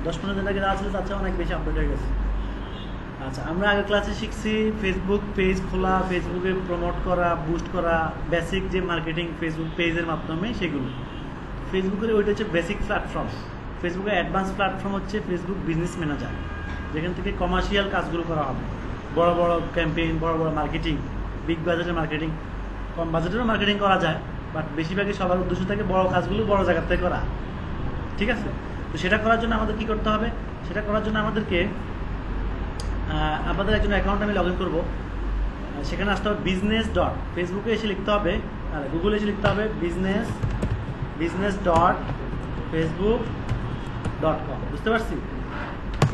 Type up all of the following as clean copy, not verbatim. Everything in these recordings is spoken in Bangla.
10-15 দিন আগে যা ছিল তার চেয়ে অনেক বেশি আপডেট হয়ে গেছে। আচ্ছা, আমরা আগের ক্লাসে শিখছি ফেসবুক পেজ খোলা, ফেসবুকে প্রমোট করা, বুস্ট করা, বেসিক যে মার্কেটিং ফেসবুক পেজের মাধ্যমে সেগুলো। ফেসবুকের ওইটা হচ্ছে বেসিক প্ল্যাটফর্ম। ফেসবুকের অ্যাডভান্স প্ল্যাটফর্ম হচ্ছে ফেসবুক বিজনেস ম্যানেজার, যেখান থেকে কমার্শিয়াল কাজগুলো করা হবে, বড় বড় ক্যাম্পেইন, বড় বড় মার্কেটিং, বিগ বাজেটের মার্কেটিং, কম বাজেটেরও মার্কেটিং করা যায়, বাট বেশিরভাগই সবার উদ্দেশ্য থাকে বড় কাজগুলো বড় জায়গার থেকে করা। ঠিক আছে? তো সেটা করার জন্য আমাদের কী করতে হবে? সেটা করার জন্য আমাদেরকে আপনাদের একজন অ্যাকাউন্ট আমি লগ ইন করবো। সেখানে আসতে হবে বিজনেস ডট, ফেসবুকে এসে লিখতে হবে, আর গুগলে এসে লিখতে হবে বিজনেস ডট ফেসবুক .com। বুঝতে পারছি?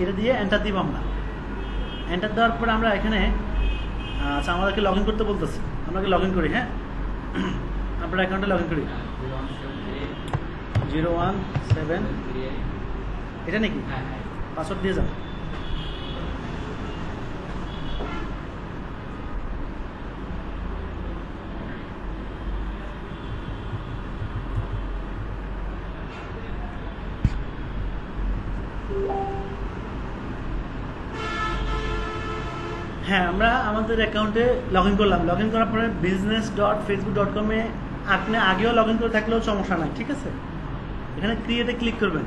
এটা দিয়ে এন্টার দিব আমরা। এন্টার দেওয়ার পরে আমরা এখানে আচ্ছা আমাদেরকে লগ ইন করতে বলতেছি, আমরা লগ ইন করি। হ্যাঁ, আপনার অ্যাকাউন্টে লগ ইন করি। 017 এটা নাকি পাসওয়ার্ড দিয়ে যান। হ্যাঁ, আমরা আমাদের অ্যাকাউন্টে লগ ইন করলাম। লগ ইন করার পরে business.facebook.com-এ আপনি আগেও লগ ইন করে থাকলেও সমস্যা নাই। ঠিক আছে? এখানে ক্রিয়েটে ক্লিক করবেন।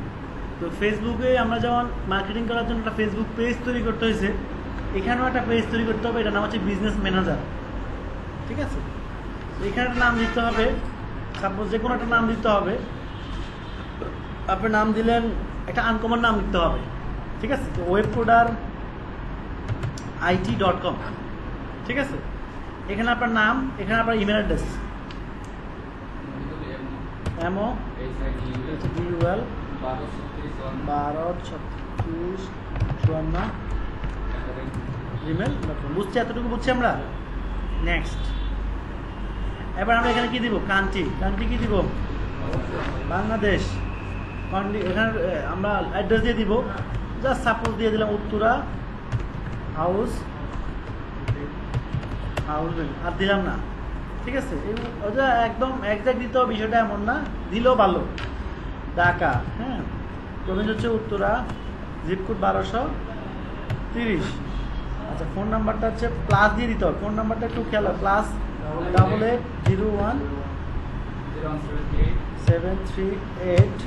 তো ফেসবুকে আমরা যেমন মার্কেটিং করার জন্য একটা ফেসবুক পেজ তৈরি করতে হয়েছে, এখানেও একটা পেজ তৈরি করতে হবে। এটার নাম হচ্ছে বিজনেস ম্যানেজার। ঠিক আছে? এখানে একটা নাম দিতে হবে, সাপোজ যে কোনো একটা নাম দিতে হবে। আপনি নাম দিলেন, একটা আনকমন নাম দিতে হবে। ঠিক আছে? তো ওয়েবকোডার IT.com। ঠিক আছে? এখানে আপনার নাম, এখানে আপনার ইমেল অ্যাড্রেস gmail.com। বুঝছি, এতটুকু বুঝছি আমরা। নেক্সট, এবার আমরা এখানে কি দিব? কান্ট্রি কি দিব? বাংলাদেশ। এখানে আমরা অ্যাড্রেস দিয়ে দিব, জাস্ট সাপোজ দিয়ে দিলাম উত্তরা হাউস, আর দিলাম না। ঠিক আছে? ওটা একদম একজ্যাক্ট দিতে হবে, বিষয়টা এমন না, দিলেও ভালো। ঢাকা, হ্যাঁ, প্রভিন্স হচ্ছে উত্তরা, জিপকোড 1230। আচ্ছা, ফোন নাম্বারটা হচ্ছে প্লাস দিয়ে দিতে হবে। ফোন নাম্বারটা একটু খেয়াল, +8801 738 33223152।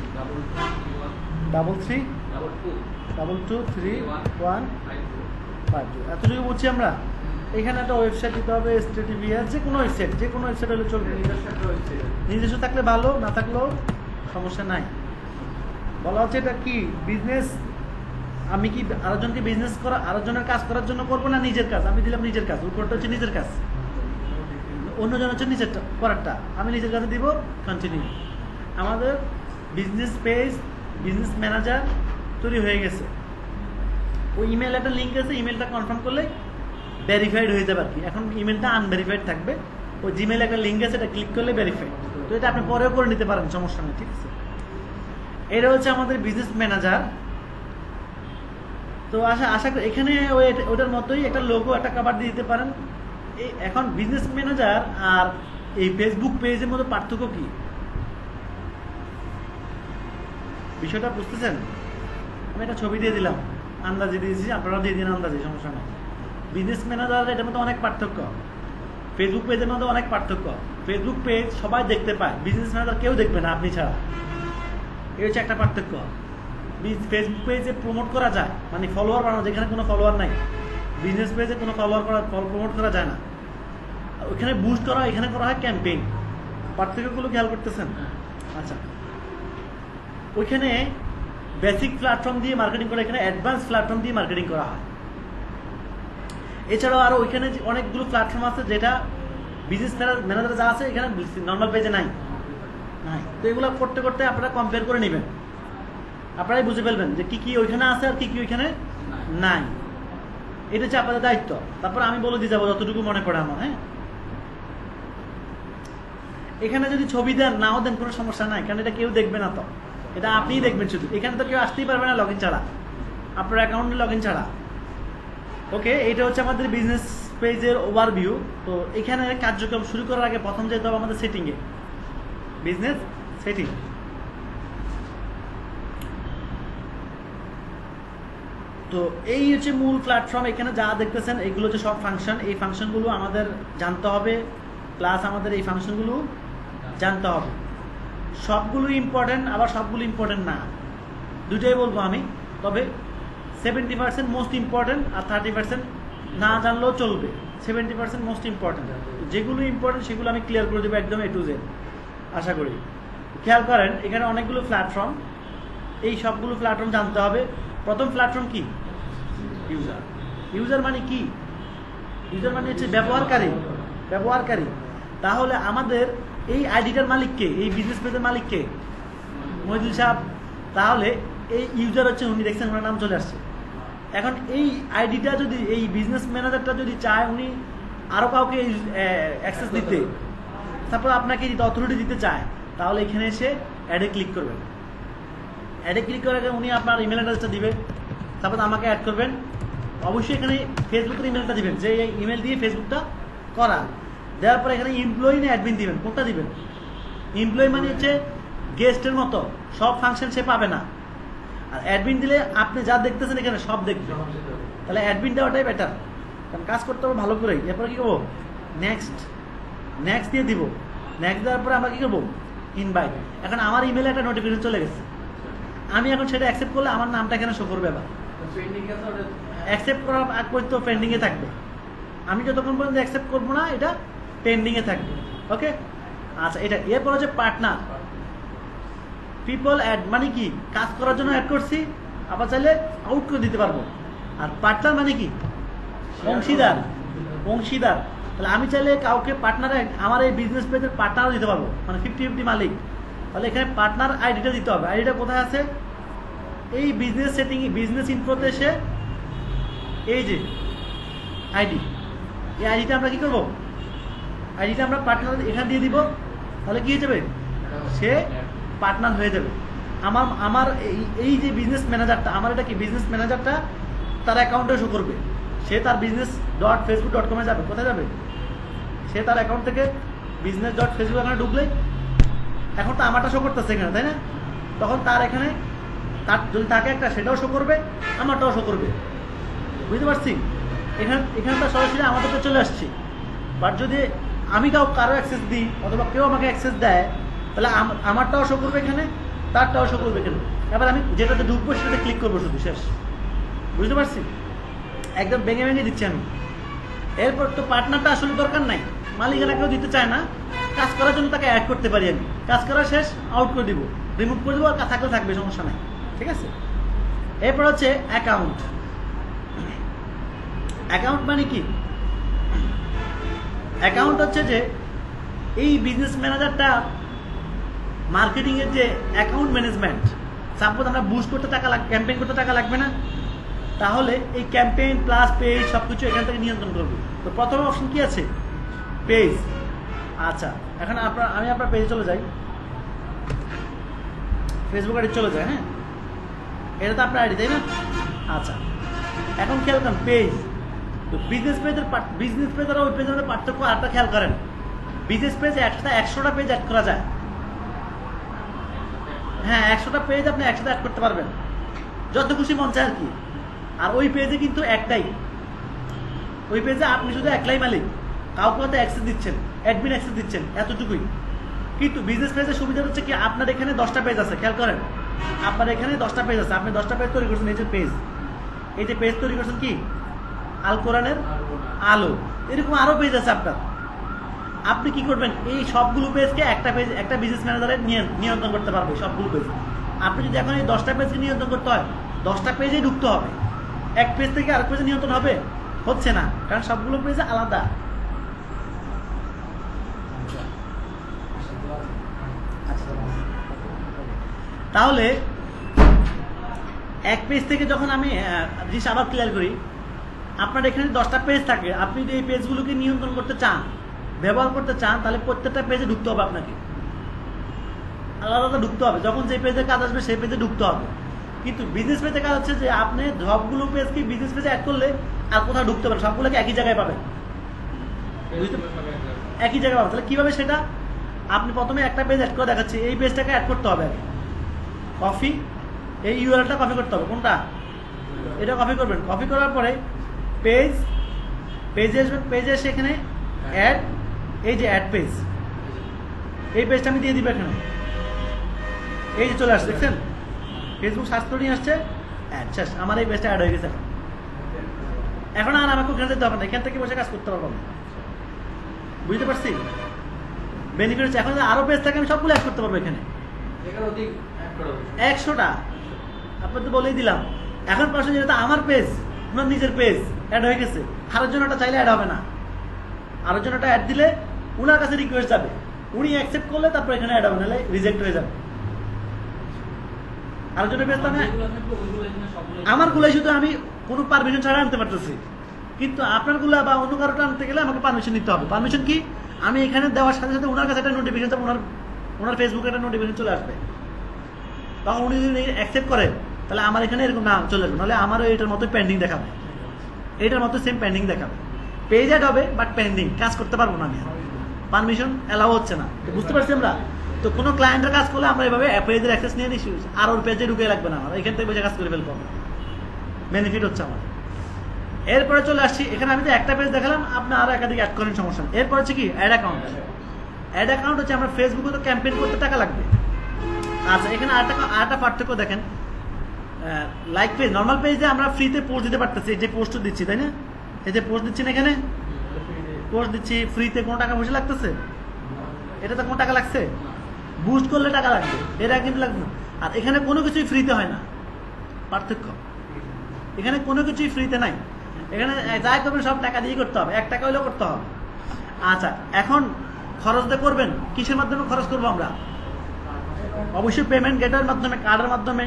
এতটুকু বুঝছি আমরা। এখানে একটা ওয়েবসাইট দিতে হবে, STTVR, যে কোনো ওয়েবসাইট হলে চলবে। নিজস্ব থাকলে ভালো, না থাকলেও সমস্যা নাই। বলা হচ্ছে এটা কি বিজনেস, আমি কি আরেকজনকে বিজনেস করা, আরেকজনের কাজ করার জন্য করবো, না নিজের কাজ? আমি দিলাম নিজের কাজ, উপরটা হচ্ছে নিজের কাজ, অন্যজন হচ্ছে নিজের করারটা। আমি নিজের কাজে দিব, কন্টিনিউ। আমাদের বিজনেস পেজ, বিজনেস ম্যানেজার তৈরি হয়ে গেছে। ওই ইমেল একটা লিঙ্ক আছে, ইমেলটা কনফার্ম করলে ভেরিফাইড হয়ে যাবে আর কি। এখন ইমেলটা আনভেরিফাইড থাকবে, ওই জিমেলে একটা লিঙ্ক আছে, এটা ক্লিক করলে ভেরিফাইড। তো এটা আপনি পরেও করে নিতে পারেন, সমস্যা নেই। ঠিক আছে? এটা হচ্ছে আমাদের বিজনেস ম্যানেজার। তো আশা করি এখানে ওটার মতোই একটা লোগো, একটা কভার দিয়ে দিতে পারেন। এখন বিজনেস ম্যানেজার আর এই ফেসবুক পেজের মধ্যে পার্থক্য কি, বিষয়টা বুঝতেছেন? আমি একটা ছবি দিয়ে দিলাম, আন্দাজে দিয়েছি, আপনারাও দিয়ে দিন আন্দাজে, সমস্যা নেই। বিজনেস ম্যানেজার এটার মধ্যে অনেক পার্থক্য, ফেসবুক পেজের মধ্যে অনেক পার্থক্য। ফেসবুক পেজ সবাই দেখতে পায়, বিজনেস ম্যানেজার কেউ দেখবে না আপনি ছাড়া। এই হচ্ছে একটা পার্থক্য। ফেসবুক পেজে প্রমোট করা যায়, মানে ফলোয়ার বানানো, যেখানে কোনো ফলোয়ার নাই। বিজনেস পেজে কোনো প্রমোট করা যায় না। ওইখানে বুস্ট করা, এখানে করা হয় ক্যাম্পেইন। পার্থক্যগুলো খেয়াল করতেছেন? আচ্ছা, ওইখানে বেসিক প্ল্যাটফর্ম দিয়ে মার্কেটিং করা, এখানে অ্যাডভান্স প্ল্যাটফর্ম দিয়ে মার্কেটিং করা হয়। এছাড়াও আরও ওইখানে অনেকগুলো প্ল্যাটফর্ম আছে যেটা বিজনেস ম্যানেজার যা আছে এখানে নর্মাল পেজে নাই। তো এগুলো করতে করতে আপনারা কম্পেয়ার করে নেবেন, আপনারাই বুঝে ফেলবেন যে কি কি ওইখানে আছে আর কি কি ওইখানে নাই। এটা হচ্ছে আপনাদের দায়িত্ব। তারপর আমি বলে দিয়ে যাবো যতটুকু মনে পড়ে আমার। হ্যাঁ, এখানে যদি ছবি দেন, নাও দেন, কোনো সমস্যা নাই, কারণ এটা কেউ দেখবে না। তো এটা আপনিই দেখবেন শুধু, এখানে তো কেউ আসতেই পারবে না লগ ইন ছাড়া, আপনার অ্যাকাউন্টে লগ ইন ছাড়া। ওকে, এটা হচ্ছে আমাদের বিজনেস পেজের ওভারভিউ। তো এখানে কার্যক্রম শুরু করার আগে প্রথম যেতে হবে আমাদের সেটিংয়ে, বিজনেস সেটিং। তো এই হচ্ছে মূল প্ল্যাটফর্ম। এখানে যা দেখতেছেন এগুলো হচ্ছে সব ফাংশন। এই ফাংশনগুলো আমাদের জানতে হবে, প্লাস আমাদের এই ফাংশনগুলো জানতে হবে। সবগুলো ইম্পর্টেন্ট, আবার সবগুলো ইম্পর্টেন্ট না, দুটোই বলবো আমি। তবে 70% মোস্ট ইম্পর্টেন্ট, আর 30% না জানলেও চলবে। 70% মোস্ট ইম্পর্টেন্ট, যেগুলো ইম্পর্টেন্ট সেগুলো আমি ক্লিয়ার করে দেবো একদম A to Z আশা করি। খেয়াল করেন এখানে অনেকগুলো প্ল্যাটফর্ম, এই সবগুলো প্ল্যাটফর্ম জানতে হবে। প্রথম প্ল্যাটফর্ম কি? ইউজার। ইউজার মানে কি? ইউজার মানে হচ্ছে ব্যবহারকারী। ব্যবহারকারী। তাহলে আমাদের এই আইডিটার মালিক কে? এই বিজনেস পেজের মালিক কে? মহিদুল সাহেব। তাহলে এই ইউজার হচ্ছে উনি, দেখছেন ওনার নাম চলে আসছে। এখন এই আইডিটা যদি এই বিজনেস ম্যানেজারটা যদি চায় উনি আরো কাউকে অ্যাক্সেস দিতে, তারপর আপনাকে যদি অথরিটি দিতে চায়, তাহলে এখানে এসে অ্যাডে ক্লিক করবেন। অ্যাডে ক্লিক করার আগে উনি আপনার ইমেল অ্যাড্রেসটা দিবেন, তারপর আমাকে অ্যাড করবেন। অবশ্যই এখানে ফেসবুকের ইমেলটা দিবেন, যে এই ইমেল দিয়ে ফেসবুকটা করা। দেওয়ার পর এখানে এমপ্লয়ি না অ্যাডমিন দিবেন, কোনটা দিবেন? এমপ্লয়ি মানে হচ্ছে গেস্টের মতো, সব ফাংশন সে পাবে না। আর অ্যাডমিন দিলে আপনি যা দেখতেছেন এখানে সব দেখবে। তাহলে অ্যাডমিন দেওয়াটাই বেটার, কারণ কাজ করতে হবে ভালো করেই। এরপরে কি করবো? নেক্সট। নেক্সট দিয়ে দিব। নেক্সট দেওয়ার পরে আমরা কি করবো? ইনভাইট। এখন আমার ইমেলে একটা নোটিফিকেশন চলে গেছে, আমি এখন সেটা অ্যাকসেপ্ট করলে আমার নামটা এখানে শো করবে। আবার অ্যাকসেপ্ট করার আগ পর্যন্ত পেন্ডিংয়ে থাকবে। আমি যতক্ষণ পর্যন্ত অ্যাকসেপ্ট করবো না, এটা পেন্ডিংয়ে থাকবে। ওকে, আচ্ছা। এটা এরপর হচ্ছে পার্টনার। পিপল অ্যাড মানে কি? কাজ করার জন্য অ্যাড করছি, আবার চাইলে আউট করে দিতে পারবো। আর পার্টনার মানে কি? অংশীদার। অংশীদার। তাহলে আমি চাইলে কাউকে পার্টনারে, আমার এই বিজনেস পেজের পার্টনারও দিতে পারবো, মানে 50-50 মালিক। তাহলে এখানে পার্টনার আইডিটা দিতে হবে। আইডিটা কোথায় আছে? এই বিজনেস সেটিং, বিজনেস ইনফোতে এসে এই যে আইডি, এই আইডিটা আমরা কি করবো? আইডিটা আমরা পার্টনার এখানে দিয়ে দিব। তাহলে কি হয়ে যাবে? সে পার্টনার হয়ে যাবে। আমার এই যে বিজনেস ম্যানেজারটা, আমার এটা কি বিজনেস ম্যানেজারটা তার অ্যাকাউন্টে শো করবে। সে তার business.facebook.com যাবে। কোথায় যাবে? সে তার অ্যাকাউন্ট থেকে business.facebook এখানে ঢুকলে, এখন তো আমারটা শো করতেছে এখানে, তাই না? তখন তার এখানে তার যদি তাকে একটা, সেটাও শো করবে, আমারটাও শো করবে। বুঝতে পারছি? এখানে তো সরাসরি আমাদের তো চলে আসছি। বাট যদি আমি কারো অ্যাক্সেস দিই, অথবা কেউ আমাকে অ্যাক্সেস দেয়, তাহলে আমারটাও শো করবে এখানে, তারটাও শো করবে এখানে। এবার আমি যেটাতে ঢুকবো সেটাতে ক্লিক করবো শুধু, শেষ। বুঝতে পারছি? একদম ভেঙে ভেঙে দিচ্ছি আমি। এরপর তো পার্টনারটা আসলে দরকার নাই, মালিকেরা কেউ দিতে চায় না। কাজ করার জন্য তাকে অ্যাড করতে পারি আমি। কাজ করা শেষ, আউট করে দিব, রিমুভ করে দেবো, আর থাকলে থাকবে, সমস্যা নাই। ঠিক আছে? এরপর হচ্ছে অ্যাকাউন্ট। অ্যাকাউন্ট মানে কি? অ্যাকাউন্ট হচ্ছে যে এই বিজনেস ম্যানেজারটা মার্কেটিং এর যে অ্যাকাউন্ট ম্যানেজমেন্ট, সাপোজ আমরা বুস্ট করতে টাকা লাগবে, ক্যাম্পেইন করতে টাকা লাগবে না, তাহলে এই ক্যাম্পেইন প্লাস পেজ সবকিছু এখান থেকে নিয়ন্ত্রণ করবে। তো প্রথম অপশন কি আছে? পেজ। আচ্ছা, এখন আমি আপনার পেজে চলে যাই, ফেসবুক আইডি চলে যায়। হ্যাঁ, এটা তো আপনার আইডি, তাই না? আচ্ছা, এখন খেয়াল করেন পেজ। তো বিজনেস পেজ আর ওই পেজের মধ্যে পার্থক্য আরেকটা খেয়াল করেন। বিজনেস পেজ 100টা পেজ অ্যাড করা যায়। হ্যাঁ, 100টা পেজ আপনি একসাথে অ্যাড করতে পারবেন, যত খুশি মন চায় আর কি। আর ওই পেজে কিন্তু একটাই, ওই পেজে আপনি শুধু একলাই মালিক, কাউকে হয়তো অ্যাক্সেস দিচ্ছেন, অ্যাডমিন অ্যাক্সেস দিচ্ছেন, এতটুকুই। কিন্তু বিজনেস পেজের সুবিধা হচ্ছে কি, আপনার এখানে 10টা পেজ আছে। খেয়াল করেন, আপনার এখানে 10টা পেজ আছে, আপনি 10টা পেজ তৈরি করছেন। এই যে পেজ, এই যে পেজ তৈরি করছেন কি, আল কোরআনের আলো, এরকম আরো পেজ আছে আপনার। আপনি কি করবেন? এই সবগুলো পেজকে একটা বিজনেস ম্যানেজারের নিয়ন্ত্রণ করতে পারবে, সবগুলো পেজ। আপনি যদি এখন এই 10টা পেজকে নিয়ন্ত্রণ করতে হয়, 10টা পেজেই ঢুকতে হবে। এক পেজ থেকে আরেক পেজে নিয়ন্ত্রণ হবে? হচ্ছে না, কারণ সবগুলো পেজে আলাদা। তাহলে এক পেজ থেকে যখন আমি জিনিস আবার ক্লিয়ার করি, আপনার এখানে 10টা পেজ থাকে। আপনি যদি এই পেজগুলোকে নিয়ন্ত্রণ করতে চান, ব্যবহার করতে চান, তাহলে প্রত্যেকটা পেজে ঢুকতে হবে, আপনাকে আলাদা আলাদা ঢুকতে হবে। যখন যে পেজে কাজ আসবে সেই পেজে ঢুকতে হবে। কিন্তু বিজনেস পেজে কাজ হচ্ছে যে আপনি সবগুলো পেজকে বিজনেস পেজে অ্যাড করলে আর কোথাও ঢুকতে পারেন, সবগুলোকে একই জায়গায় পাবেন, একই জায়গায় পাবেন। তাহলে কিভাবে সেটা? আপনি প্রথমে একটা পেজ অ্যাড করে দেখাচ্ছি, এই পেজটাকে অ্যাড করতে হবে আগে। কপি, এই ইউআরএলটা কপি করতে হবে। কোনটা? এটা কপি করবেন, কপি করার পরে পেজে আসবেন, পেজে এসে এখানে অ্যাড, এই যে অ্যাড পেজ, এই পেজটা আমি দিয়ে দিব এখানে, এই যে চলে আসছে দেখছেন, ফেসবুক সার্চ করে নিয়ে আসছে অ্যাড, শেষ, আমার এই পেজটা অ্যাড হয়ে গেছে। এখন আর আমাকে ওখানে যেতে হবে না, এখান থেকে বসে কাজ করতে পারবো না। বুঝতে পারছি বেনিফিট হচ্ছে, এখন আরো পেজ থাকে আমি সবগুলো অ্যাড করতে পারবো এখানে 100টা, আপনার তো বলেই দিলাম। এখন প্রশ্ন যেটা আমার পেজ, আপনার নিজের পেজ অ্যাড হয়ে গেছে, আরো জনটা চাইলে অ্যাড হবে না, আরো জনটা অ্যাড দিলে উনার কাছে রিকোয়েস্ট যাবে, উনি অ্যাকসেপ্ট করলে তারপর এখানে অ্যাড হবে, নাহলে রিজেক্ট হয়ে যাবে। আরো জনের পেজ মানে আমার গুলাই শুধু আমি কোনো পারমিশন ছাড়া আনতে পারতেছি, কিন্তু আপনার গুলা বা অন্য কারোটা আনতে গেলে আমাকে পারমিশন নিতে হবে। পারমিশন কি, আমি এখানে দেওয়ার সাথে সাথে ওনার কাছে একটা নোটিফিকেশন যাবে, ওনার ফেসবুকে একটা নোটিফিকেশন চলে আসবে, তখন উনি যদি অ্যাকসেপ্ট করেন তাহলে আমার এখানে এরকম নাম চলে আসবে, নাহলে আমারও এটার মতো পেন্ডিং দেখাবে, এটার মতো সেম পেন্ডিং দেখাবে, পেজ অ্যাড হবে বাট পেন্ডিং, কাজ করতে পারবো না আমি, পারমিশন অ্যালাউ হচ্ছে না। বুঝতে পারছি আমরা? তো কোনো ক্লায়েন্টের কাজ করলে আমরা এভাবে পেজের অ্যাক্সেস নিয়ে নিচ্ছি, আর ওর পেজে ঢুকে লাগবে না, আমার এখান থেকে বসে কাজ করে ফেলবো, বেনিফিট হচ্ছে আমার। এরপরে চলে আসছি, এখানে আমি তো একটা পেজ দেখালাম, আপনি আরো একাধিক অ্যাড করেন, সমস্যা নেই। এরপর হচ্ছে কি অ্যাড অ্যাকাউন্ট। অ্যাড অ্যাকাউন্ট হচ্ছে আমরা ফেসবুকে তো ক্যাম্পেইন করতে টাকা লাগবে। আচ্ছা, এখানে আরেকটা পার্থক্য দেখেন, লাইক পেজ, নর্মাল পেজে আমরা ফ্রিতে পোস্ট দিতে পারতেছি, এই যে পোস্ট দিচ্ছি, তাই না? এই যে পোস্ট দিচ্ছি না, এখানে পোস্ট দিচ্ছি ফ্রিতে, কোনো টাকা পয়সা লাগতেছে? এটা তো কোনো টাকা লাগছে? বুস্ট করলে টাকা লাগবে, এর আগে কিন্তু লাগবে না। আর এখানে কোনো কিছুই ফ্রিতে হয় না, পার্থক্য, এখানে কোনো কিছুই ফ্রিতে নাই, এখানে যাই করবেন সব টাকা দিয়ে করতে হবে, 1 টাকা হলেও করতে হবে। আচ্ছা, এখন খরচ দিয়ে করবেন, কিসের মাধ্যমে খরচ করবো আমরা? অবশ্যই পেমেন্ট গেটওয়ের মাধ্যমে, কার্ডের মাধ্যমে,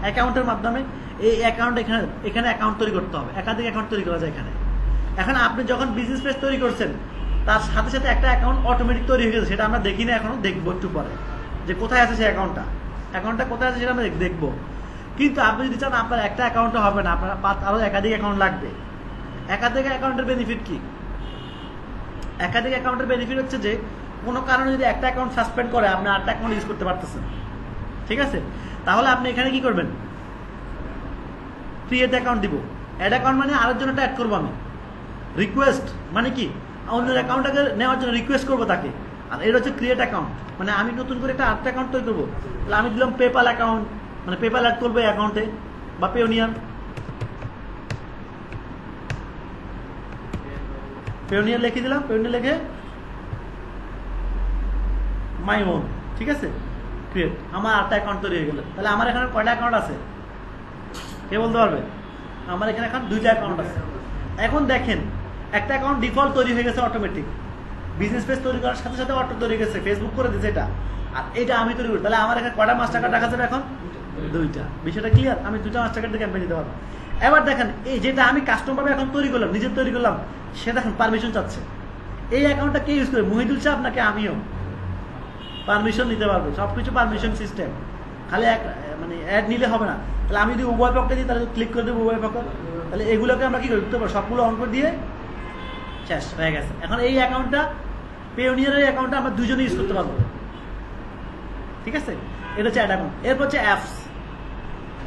অ্যাকাউন্টের মাধ্যমে। এই অ্যাকাউন্ট এখানে অ্যাকাউন্ট তৈরি করতে হবে, একাধিক অ্যাকাউন্ট তৈরি করা যায় এখানে। এখন আপনি যখন বিজনেস পেজ তৈরি করছেন, তার সাথে সাথে একটা অ্যাকাউন্ট অটোমেটিক তৈরি হয়ে গেছে, সেটা আমরা দেখি না এখনো, দেখবো একটু পরে, যে কোথায় আছে সেই অ্যাকাউন্টটা কোথায় আছে সেটা আমরা দেখবো। কিন্তু আপনি যদি চান আপনার একটা অ্যাকাউন্টে হবে না, আপনার আরো একাধিক অ্যাকাউন্ট লাগবে। একাধিক অ্যাকাউন্টের বেনিফিট কি? একাধিক অ্যাকাউন্টের বেনিফিট হচ্ছে যে কোনো কারণে যদি একটা অ্যাকাউন্ট সাসপেন্ড করে, আপনি আরেকটা অ্যাকাউন্ট ইউজ করতে পারতেছেন, ঠিক আছে? তাহলে আপনি এখানে কি করবেন, ক্রিয়েট অ্যাকাউন্ট দিব। অ্যাড অ্যাকাউন্ট মানে আরেকজনটা অ্যাড করবো আমি, রিকোয়েস্ট মানে কি, অন্যের অ্যাকাউন্টটাকে নেওয়ার জন্য রিকোয়েস্ট করবো তাকে। আর এটা হচ্ছে ক্রিয়েট অ্যাকাউন্ট, মানে আমি নতুন করে একটা আরেকটা অ্যাকাউন্ট তৈরি করবো, তাহলে আমি দিলাম পেপাল অ্যাকাউন্ট, মানে পেপাল অ্যাড করবো অ্যাকাউন্টে, বা পেওনিয়ার লিখে দিলাম, পেওনিয়ার লিখে মাই ওন, ঠিক আছে, ক্রিয়েট, আমার আরেকটা অ্যাকাউন্ট তৈরি হয়ে গেল। তাহলে আমার এখানে কয়টা অ্যাকাউন্ট আছে কে বলতে পারবে? আমার এখানে এখন 2টা অ্যাকাউন্ট আছে। এখন দেখেন, একটা অ্যাকাউন্ট ডিফল্ট তৈরি হয়ে গেছে অটোমেটিক, বিজনেস পেজ তৈরি করার সাথে সাথে অটো তৈরি হয়ে গেছে, ফেসবুক করে দিয়েছে এটা, আর এটা আমি তৈরি করি। তাহলে আমার এখানে কয়টা মাস্টার কার্ড রাখা যাবে এখন? 2টা। বিষয়টা ক্লিয়ার? আমি 2টা মাস্টার কার্ড দিয়ে ক্যাম্পেইন দিতে পারবো। এবার দেখেন, এই যেটা আমি কাস্টম ভাবে এখন তৈরি করলাম, নিজের তৈরি করলাম, সে দেখেন পারমিশন চাচ্ছে। এই অ্যাকাউন্টটা কে ইউজ করে? মহিদুল সাহেব নাকি আমিও? পারমিশন নিতে পারবে, সবকিছু পারমিশন সিস্টেম, খালি মানে অ্যাড নিলে হবে না। তাহলে আমি যদি উভয় পক্ষে দিই, তাহলে ক্লিক করে দেবো উভয় পক্ষ, তাহলে এগুলোকে আমরা কি করতে পারবো, সবগুলো অন করে দিয়ে শেষ হয়ে গেছে। এখন এই অ্যাকাউন্টটা, পেওনিয়ারের অ্যাকাউন্টটা আমরা দুজনে ইউজ করতে পারবো, ঠিক আছে? এটা হচ্ছে অ্যাড অ্যাকাউন্ট। এরপর হচ্ছে অ্যাপস।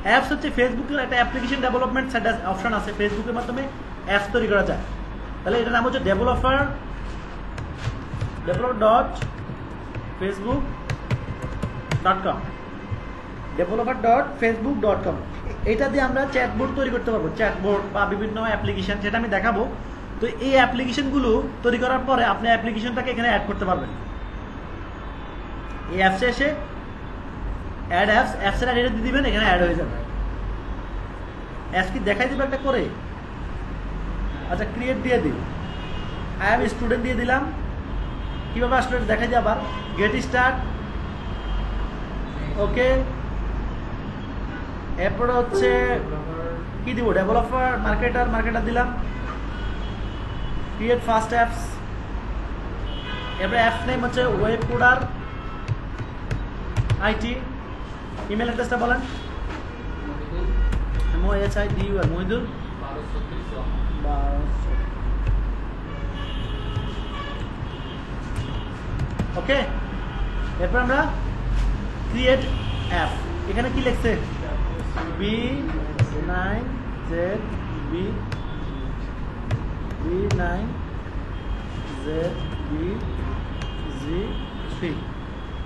অ্যাপস হচ্ছে ফেসবুকের একটা অ্যাপ্লিকেশন ডেভেলপমেন্ট অপশন আছে, ফেসবুকের মাধ্যমে অ্যাপস তৈরি করা যায়। তাহলে এটার নাম হচ্ছে developer.facebook.com, developer.facebook.com। এটা দিয়ে আমরা চ্যাটবোর্ড তৈরি করতে পারবো, চ্যাটবোর্ড বা বিভিন্ন অ্যাপ্লিকেশন, সেটা আমি দেখাবো। তো এই অ্যাপ্লিকেশনগুলো তৈরি করার পরে আপনি অ্যাপ্লিকেশনটাকে এখানে অ্যাড করতে পারবেন। এই অ্যাপসে এসে অ্যাড অ্যাপসের অ্যাড দিয়ে দিবেন, এখানে অ্যাড হয়ে যাবে। অ্যাপস কি দেখাই দিবে একটা করে? আচ্ছা, ক্রিয়েট দিয়ে দিই, আই এম স্টুডেন্ট দিয়ে দিলাম। কীভাবে আসলে দেখাই দিই আবার, গেট স্টার্ট, ওকে। এরপরে হচ্ছে কি দিব, ডেভেলপার, মার্কেটার দিলাম, ক্রিয়েট ফার্স্ট অ্যাপস। এরপরে অ্যাপস নেম হচ্ছে ওয়েব কোডার আইটি। ইমেল অ্যাড্রেসটা বলেন, MOHIDUR, মহিদুল। ওকে, এরপর আমরা ক্রিয়েট অ্যাপ, এখানে কি লিখছে, B9 ZBB9ZBG3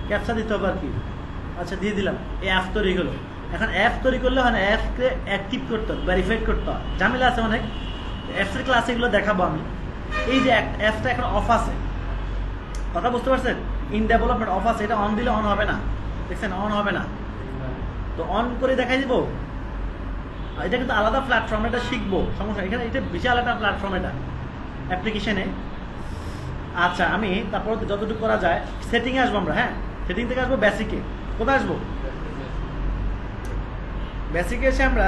ক্যাপচা দিতে হবে আর কি। আচ্ছা দিয়ে দিলাম, এই অ্যাপ তৈরি হলো। এখন অ্যাপ তৈরি করলে হয় না, অ্যাপকে অ্যাক্টিভ করতে হবে, ভেরিফাইড করতে হয়, ঝামেলা আছে অনেক। অ্যাপসের ক্লাসে এগুলো দেখাবো আমি। এই যে অ্যাপসটা এখন অফ আছে, কথা বুঝতে পারছেন? ইন ডেভেলপমেন্ট অফ আছে, এটা অন দিলে অন হবে না, দেখছেন অন হবে না। তো অন করে দেখাই দিব। এটা কিন্তু আলাদা প্ল্যাটফর্ম, এটা শিখবো, সমস্যা এখানে, এটা বিশাল একটা প্ল্যাটফর্ম এটা অ্যাপ্লিকেশনে। আচ্ছা আমি তারপর যতটুকু করা যায় সেটিংয়ে আসবো আমরা। হ্যাঁ, সেটিং থেকে আসবো বেসিকে। কোথায় আসবো? বেসিকে এসে আমরা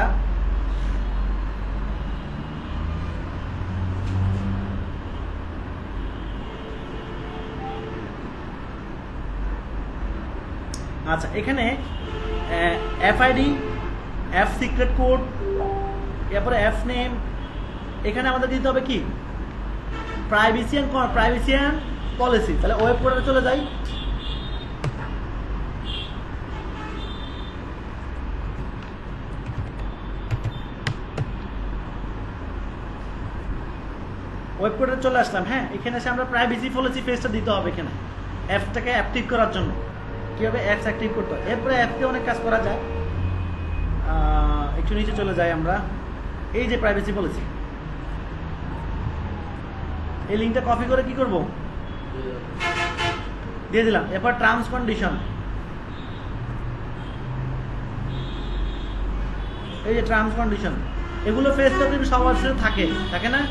আচ্ছা এখানে এফআইডি, এফ সিক্রেট কোড, এরপরে এফ নেম, এখানে আমাদের দিতে হবে কি প্রাইভেসি অ্যান্ড পলিসি। তাহলে ওয়েব কোডে চলে যাই। ওয়েব কোডে চলে আসলাম। হ্যাঁ, এখানে এসে আমরা প্রাইভেসি পলিসি পেজটা দিতে হবে এখানে অ্যাপটাকে অ্যাক্টিভ করার জন্য। কীভাবে অ্যাপস অ্যাক্টিভ করতে হয়, এরপরে অ্যাপকে অনেক কাজ করা যায়। একটু নিচে চলে যাই আমরা। এই যে প্রাইভেসি পলিসি, এই লিঙ্কটা কপি করে কি করব, দিয়ে দিলাম। এরপর টার্মস কন্ডিশন, এই যে টার্মস কন্ডিশন, এগুলো ফেসবুক কিন্তু সব ওয়েবসাইটে থাকে না,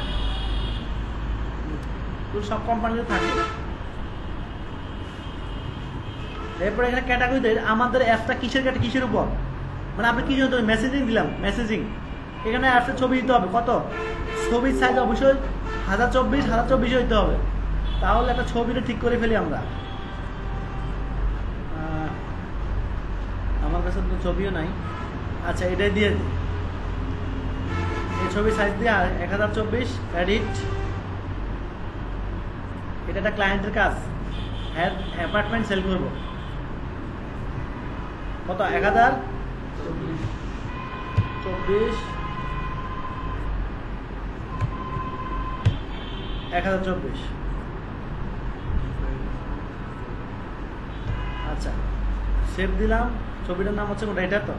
সব কোম্পানিতে থাকে। এরপর এখানে ক্যাটাগরিতে আমাদের অ্যাপটা কিসের উপর, মানে আপনি কি জন্য মেসেজিং দিলাম, মেসেজিং। এখানে অ্যাপসের ছবি দিতে হবে, কত ছবির সাইজ অবশ্যই 1024 হইতে হবে। তাহলে একটা ছবিটা ঠিক করে ফেলি আমরা। আমার কাছে তো ছবিও নাই। আচ্ছা এটাই দিয়ে দিই, এই ছবি সাইজ দিয়ে 1024 এডিট। এটা একটা ক্লায়েন্টের কাজ, অ্যাপার্টমেন্ট সেল করবো। কত 1024। আচ্ছা সেভ দিলাম। ছবিটার নাম হচ্ছে কোনটা, এটা তো।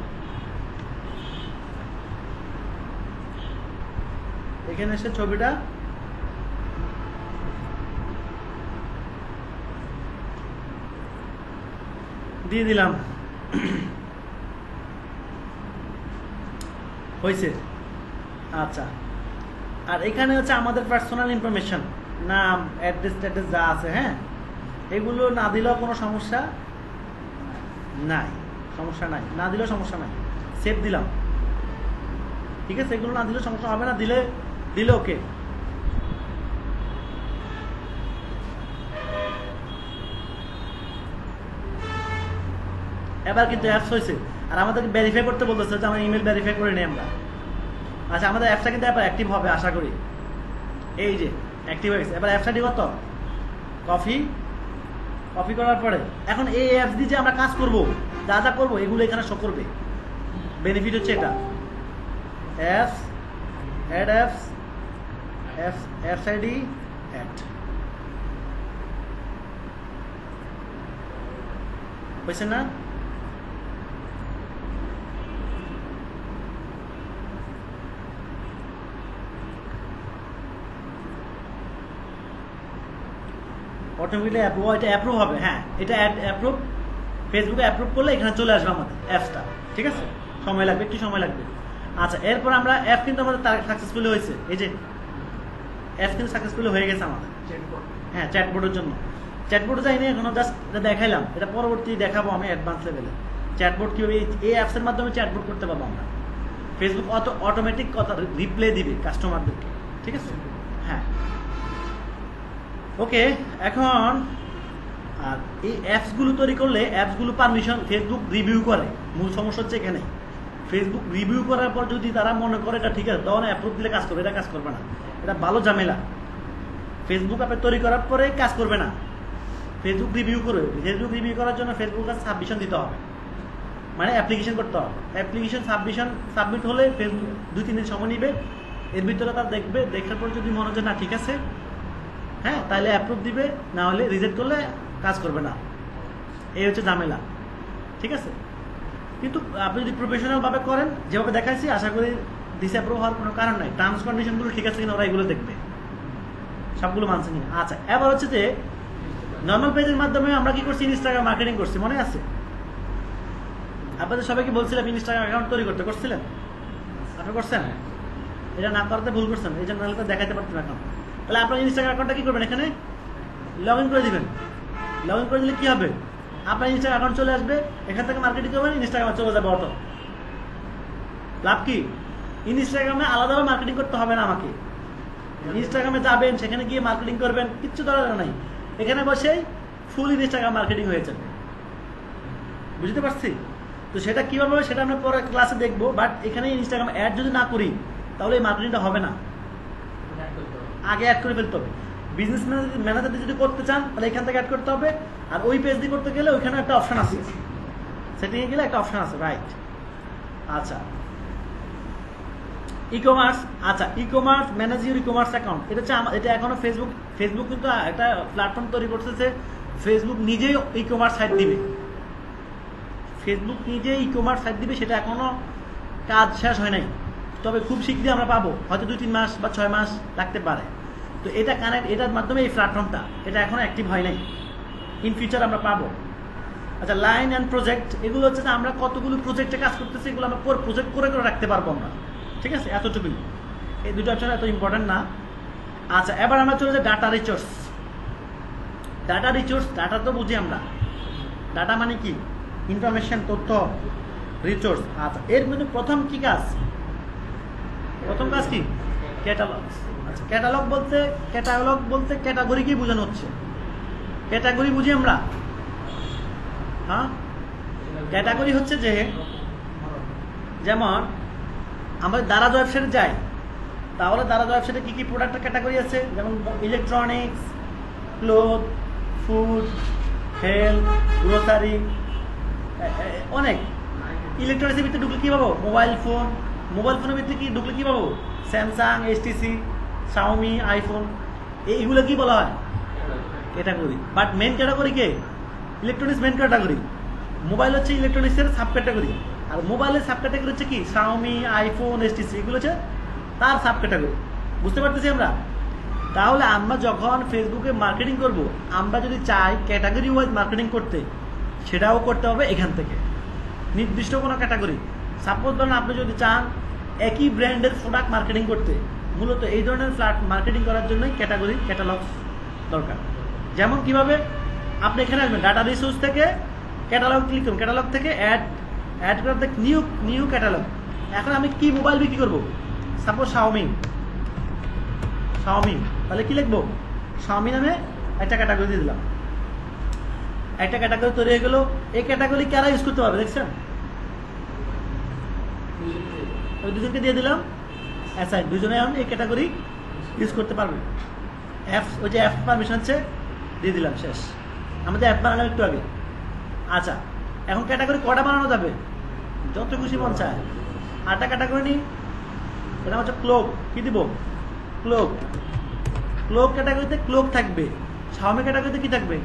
এখানে এসে ছবিটা দিয়ে দিলাম, হয়েছে। আচ্ছা আর এখানে হচ্ছে আমাদের পার্সোনাল ইনফরমেশন, নাম, অ্যাড্রেস যা আছে, হ্যাঁ এগুলো না দিলেও কোনো সমস্যা নাই, না দিলেও সমস্যা নাই। সেভ দিলাম, ঠিক আছে। এগুলো না দিলেও সমস্যা হবে না, দিলে ওকে। এবার কিন্তু অ্যাপস হয়েছে, আর আমাদেরকে ভেরিফাই করতে বলতেছে যে আমরা ইমেল ভেরিফাই করে নিই আমরা। আচ্ছা আমাদের অ্যাপসটা কিন্তু এবার অ্যাক্টিভ হবে আশা করি। এই যে অ্যাক্টিভ হয়ে গেছে। এবার অ্যাপসটা কত কপি করার পরে এখন এই অ্যাপস দিয়ে যে আমরা কাজ করব, যা করবো এগুলো এখানে শো করবে। বেনিফিট হচ্ছে এটা, apps add apps ID add হয়েছে না? অটোমেটিকলি অ্যাপ্রুভ হবে। হ্যাঁ এটা অ্যাপ্রুভ, ফেসবুকে অ্যাপ্রুভ করলে এখানে চলে আসবে আমাদের অ্যাপসটা, ঠিক আছে। সময় লাগবে, একটু সময় লাগবে। আচ্ছা এরপর আমরা অ্যাপ কিন্তু আমাদের সাকসেসফুলি হয়েছে। এই যে অ্যাপ কিন্তু সাকসেসফুলি হয়ে গেছে আমাদের। হ্যাঁ চ্যাটবোর্ডের জন্য, চ্যাটবোর্ডে যাইনি এখনো, জাস্ট এটা দেখাইলাম। এটা পরবর্তী দেখাবো আমি অ্যাডভান্স লেভেলে চ্যাটবোর্ড কীভাবে এই অ্যাপসের মাধ্যমে চ্যাটবোর্ড করতে পারবো আমরা। ফেসবুক অটোমেটিক কথা রিপ্লাই দিবে কাস্টমারদেরকে, ঠিক আছে। হ্যাঁ ওকে। এখন আর এই অ্যাপসগুলো তৈরি করলে অ্যাপসগুলো পারমিশন ফেসবুক রিভিউ করে। মূল সমস্যা হচ্ছে এখানে, ফেসবুক রিভিউ করার পর যদি তারা মনে করে এটা ঠিক আছে, তখন অ্যাপ্রুভ দিলে কাজ করবে, এটা কাজ করবে না। এটা ভালো ঝামেলা। ফেসবুক অ্যাপে তৈরি করার পরে কাজ করবে না, ফেসবুক রিভিউ করবে। ফেসবুক রিভিউ করার জন্য ফেসবুক কাছে সাবমিশন দিতে হবে, মানে অ্যাপ্লিকেশন করতে হবে, অ্যাপ্লিকেশন সাবমিট হলে ফেসবুক 2-3 দিন সময় নিবে, এর ভিতরে তার দেখবে, দেখার পর যদি মনে হয় না ঠিক আছে, হ্যাঁ তাহলে অ্যাপ্রুভ দিবে, না হলে রিজেক্ট করলে কাজ করবে না। এই হচ্ছে ঝামেলা, ঠিক আছে। কিন্তু আপনি যদি প্রফেশনালভাবে করেন, যেভাবে দেখাচ্ছি, আশা করি ডিসঅ্যাপ্রুভ হওয়ার কোনো কারণ নাই। টার্মস কন্ডিশনগুলো ঠিক আছে কিনা ওরা এগুলো দেখবে, সবগুলো মানছে কিনা। আচ্ছা, এবার হচ্ছে যে নর্মাল পেজের মাধ্যমে আমরা কি করছি, ইনস্টাগ্রাম মার্কেটিং করছি, মনে আছে? আপনাদের সবাইকে বলছিলাম ইনস্টাগ্রাম অ্যাকাউন্ট তৈরি করছিলেন? আপনি করছেন? এটা না করতে ভুল করছেন, এই জন্য নাহলে দেখাতে পারতেন অ্যাকাউন্ট। তাহলে আপনার ইনস্টাগ্রাম অ্যাকাউন্টটা কি করবেন, এখানে লগ ইন করে দিবেন। লগ ইন করে দিলে কি হবে, আপনার ইনস্টাগ্রাম অ্যাকাউন্ট চলে আসবে, এখান থেকে মার্কেটিং করবেন, ইনস্টাগ্রামে চলে যাবে অটো। লাভ কি? ইনস্টাগ্রামে আলাদাভাবে মার্কেটিং করতে হবে না আমাকে। ইনস্টাগ্রামে যাবেন, সেখানে গিয়ে মার্কেটিং করবেন, কিচ্ছু দরকার নাই, এখানে বসেই ফুল ইনস্টাগ্রাম মার্কেটিং হয়ে যাবে। বুঝতে পারছি? তো সেটা কিভাবে হবে সেটা আমরা পরে ক্লাসে দেখবো। বাট এখানে ইনস্টাগ্রাম অ্যাড যদি না করি তাহলে এই মার্কেটিংটা হবে না, আগে অ্যাড করে ফেলতে হবে। বিজনেস ম্যানেজার যদি করতে চান তাহলে এখান থেকে অ্যাড করতে হবে, আর ওই পেজ দিয়ে করতে গেলে ওইখানে একটা অপশন আছে, সেটিংয়ে গেলে একটা অপশন আছে, রাইট। আচ্ছা, ই কমার্স। আচ্ছা, e commerce, manage your e commerce account, এটা হচ্ছে এটা এখনো ফেসবুক কিন্তু একটা প্ল্যাটফর্ম তৈরি করতেছে। ফেসবুক নিজেই ই কমার্স সাইট দিবে, ফেসবুক নিজে ই কমার্স সাইট দিবে, সেটা এখনো কাজ শেষ হয় নাই, তবে খুব শীঘ্রই আমরা পাবো, হয়তো 2-3 মাস বা 6 মাস লাগতে পারে। তো এটা এটার মাধ্যমে এই প্ল্যাটফর্মটা এটা এখনো অ্যাক্টিভ হয় নাই, ইন ফিউচার আমরা পাবো। আচ্ছা, লাইন অ্যান্ড প্রজেক্ট, এগুলো হচ্ছে যে আমরা কতগুলো প্রজেক্টে কাজ করতেছি, এগুলো আমরা প্রজেক্ট করে রাখতে পারবো আমরা, ঠিক আছে, এতটুকুই। এই দুটো অপশন এত ইম্পর্টেন্ট না। আচ্ছা, এবার আমরা চলে যাই ডাটা রিসোর্স। ডাটা তো বুঝি আমরা, ডাটা মানে কি, ইনফরমেশন, তথ্য, রিসোর্স। আচ্ছা, এর মধ্যে প্রথম কাজ কি, ক্যাটালগ। আচ্ছা, ক্যাটালগ বলতে ক্যাটাগরিকেই বোঝানো হচ্ছে, ক্যাটাগরি বুঝি আমরা। হ্যাঁ, ক্যাটাগরি হচ্ছে যে, যেমন আমরা দারাজ ওয়েবসাইটে যাই, তাহলে দারাজ ওয়েবসাইটে কি কি প্রোডাক্টের ক্যাটাগরি আছে, যেমন electronics, cloth, food, health, grocery, অনেক। ইলেকট্রনিক্সের ভিতরে ঢুকলে কি পাবো, মোবাইল ফোনের ভিতরে কি ঢুকলে কি পাবো, স্যামসাং, HTC, শাওমি, আইফোন, এইগুলো কি বলা হয়, ক্যাটাগরি। বাট মেন ক্যাটাগরি কে, ইলেকট্রনিক্স মেন ক্যাটাগরি, মোবাইল হচ্ছে ইলেকট্রনিক্সের সাব ক্যাটাগরি, আর মোবাইলের সাব ক্যাটাগরি হচ্ছে কি, শাওমি, আইফোন, HTC, এগুলো হচ্ছে তার সাব ক্যাটাগরি। বুঝতে পারতেছি আমরা? তাহলে আমরা যখন ফেসবুকে মার্কেটিং করব, আমরা যদি চাই ক্যাটাগরি ওয়াইজ মার্কেটিং করতে, সেটাও করতে হবে এখান থেকে, নির্দিষ্ট কোনো ক্যাটাগরি। সাপোজ ধরুন আপনি যদি চান একই ব্র্যান্ডের প্রোডাক্ট মার্কেটিং করতে, মূলত এই ধরনের মার্কেটিং করার জন্যই ক্যাটালগ দরকার। যেমন কিভাবে, আপনি এখানে আসবেন ডাটা রিসোর্স থেকে ক্যাটালগ ক্লিক করুন, ক্যাটালগ থেকে অ্যাড করতে নিউ ক্যাটালগ। এখন আমি কি মোবাইল বিক্রি করবো, সাপোজ শাওমি, তাহলে কি লিখবো, শাওমি নামে একটা ক্যাটাগরি দিয়ে দিলাম, একটা ক্যাটাগরি তৈরি হয়ে গেল। এই ক্যাটাগরি কারা ইউজ করতে পারবে দেখছেন, ওই দুজনকে দিয়ে দিলাম অ্যাসাইন, দুজনে এখন এই ক্যাটাগরি ইউজ করতে পারবে। ওই যে অ্যাপ পারমিশন আছে দিয়ে দিলাম, শেষ। আমাদের অ্যাপ বানালাম একটু আগে। আচ্ছা, এখন ক্যাটাগরি কটা বানানো যাবে, যত খুশি মন চায়। 8টা ক্যাটাগরি নিই, এটা হচ্ছে ক্লোক, কি দিব, ক্লোক ক্যাটাগরিতে ক্লোক থাকবে। শাওমি ক্যাটাগরিতে কি থাকবে,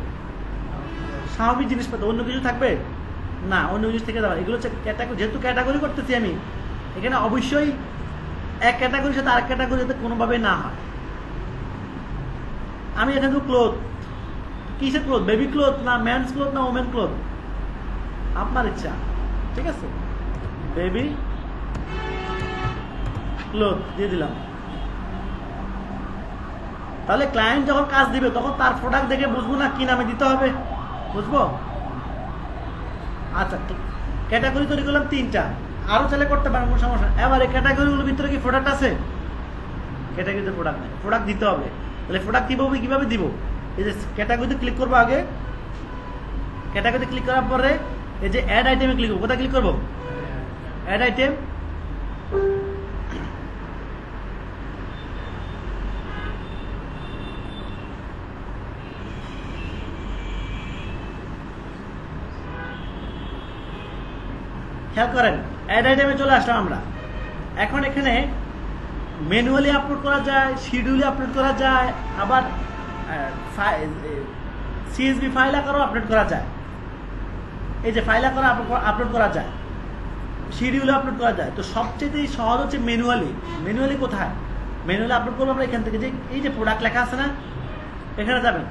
শাওমি জিনিসপত্র, অন্য কিছু থাকবে না, অন্য জিনিস থেকে যাবে। এগুলো হচ্ছে ক্যাটাগরি, যেহেতু ক্যাটাগরি করতেছি আমি, এখানে অবশ্যই এক ক্যাটাগরির সাথে আরেক ক্যাটাগরি যাতে কোনোভাবে না হয়। আমি এখানে ক্লোথ, কিসের ক্লোথ, বেবি ক্লোথ না ম্যানস ক্লোথ না ওমেন ক্লোথ, আপনার ইচ্ছা, ঠিক আছে, বেবি ক্লোথ দিয়ে দিলাম। তাহলে ক্লায়েন্ট যখন কাজ দিবে তখন তার প্রোডাক্ট দেখে বুঝবো না কি নামে দিতে হবে, বুঝবো। আচ্ছা, ক্যাটাগরি তৈরি করলাম 3টা, আরো চাইলে করতে পারেন, কোনো সমস্যা। এবার এই ক্যাটাগরিগুলোর ভিতরে কি প্রোডাক্ট আছে, ক্যাটাগরিতে প্রোডাক্ট নেই, প্রোডাক্ট দিতে হবে। তাহলে প্রোডাক্ট কিভাবে দিব, এই যে ক্যাটাগরিতে ক্লিক করবো, আগে ক্যাটাগরিতে ক্লিক করার পরে এই যে অ্যাড আইটেমে ক্লিক করবো। কোথায় ক্লিক করবো, অ্যাড আইটেম, খেয়াল করেন, অ্যাড আইটেমে চলে আসলাম আমরা। এখন এখানে ম্যানুয়ালি আপলোড করা যায়, শিডিউলে আপলোড করা যায়, আবার সিএসভি ফাইল আকারও আপলোড করা যায়। এই যে ফাইল আকারও আপলোড করা যায়, শিডিউলে আপলোড করা যায়। তো সবচেয়ে সহজ হচ্ছে ম্যানুয়ালি। ম্যানুয়ালি কোথায়? ম্যানুয়ালি আপলোড করবো আমরা এখান থেকে, যে এই যে প্রোডাক্ট লেখা আছে না, এখানে যাবেন,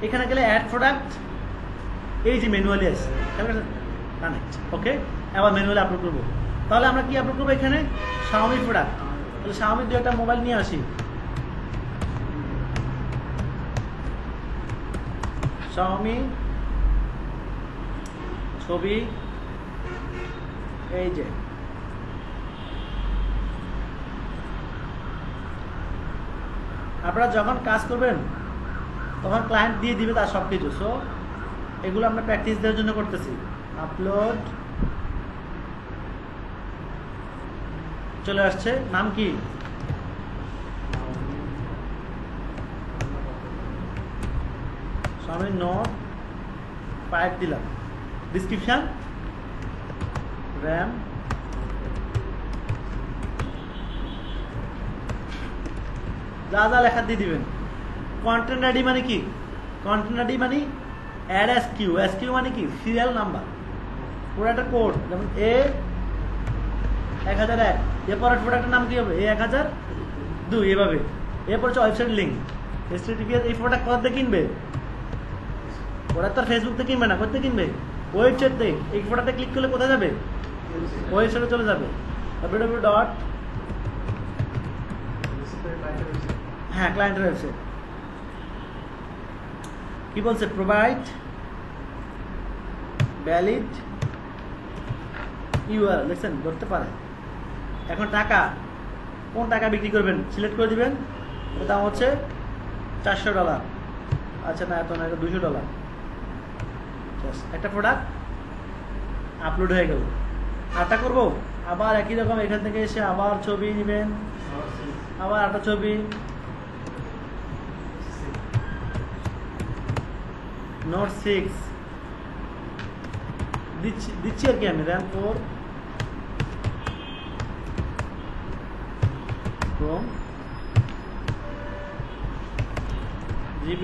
এখানে গেলে অ্যাড প্রোডাক্ট, এই যে ম্যানুয়ালি আছে কানেক্ট, ওকে। আবার ম্যানুয়ালি আপলোড করবো। তাহলে আমরা কি আপলোড করবো এখানে? Xiaomi product. তাহলে Xiaomi 2টা মোবাইল নিয়ে আসি। Xiaomi ছবি, এই যে আপনারা যখন কাজ করবেন তখন ক্লায়েন্ট দিয়ে দিবে তার সব কিছু। সো এগুলো আমরা প্র্যাকটিস দেওয়ার জন্য করতেছি। আপলোড চলে আসছে। নাম কি? Xiaomi Note 5 দিলাম। ডিসক্রিপশন RAM, যা যা লেখা দিয়ে দিবেন। কন্টেন্ট আইডি মানে কি? কন্টেন্ট আইডি মানে অ্যাড এসকিউ। এসকিউ মানে কি? সিরিয়াল নাম্বার, পুরো একটা কোড। যেমন A1001, এরপরের প্রোডাক্টের নাম কি হবে? A1002, এভাবে। এরপর হচ্ছে ওয়েবসাইট লিঙ্ক। HTTPS এই প্রোডাক্ট কোথা থেকে কিনবে? প্রোডাক্ট তার ফেসবুক থেকে কিনবে না, কোথা কিনবে? ওয়েবসাইট থেকে। এই প্রোডাক্টে ক্লিক করলে কোথায় যাবে? ওয়েবসাইটে চলে যাবে। www. হ্যাঁ, ক্লায়েন্টের ওয়েবসাইট। কি বলছে? Provide valid URL. দেখছেন, ধরতে পারে। এখন টাকা, কোন টাকা বিক্রি করবেন সিলেক্ট করে দিবেন। এর দাম হচ্ছে $400। আচ্ছা, না এত না, এটা $200। একটা প্রোডাক্ট আপলোড হয়ে গেল। আরটা করবো, আবার একই রকম এখান থেকে এসে আবার ছবি নেবেন, আবার একটা ছবি, Note 6 দিচ্ছি আর কি আমি। RAM 4 Chrome GB।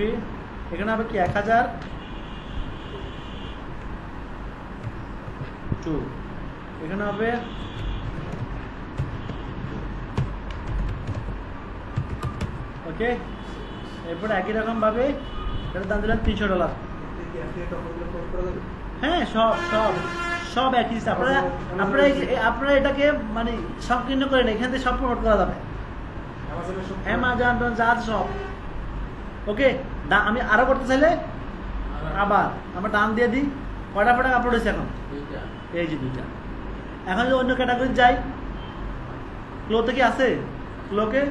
এখানে হবে কি 1002। এখানে হবে ওকে। এরপর একই রকম ভাবে এটার দাম দিলাম $300। হ্যাঁ, সব সব সব একই। আপনারা এটাকে মানে সংকীর্ণ করেন, এখান থেকে সব প্রমোট করা যাবে। অ্যামাজন যা সব ওকে। আমি আরো করতে চাইলে আবার আমরা দাম দিয়ে দিই। কয়টা প্রোডাক্ট আপলোড হয়েছে এখন? এই যে 2টা। এখন যদি অন্য ক্যাটাগরি যাই, ক্লোতে কি আছে? ক্লোকে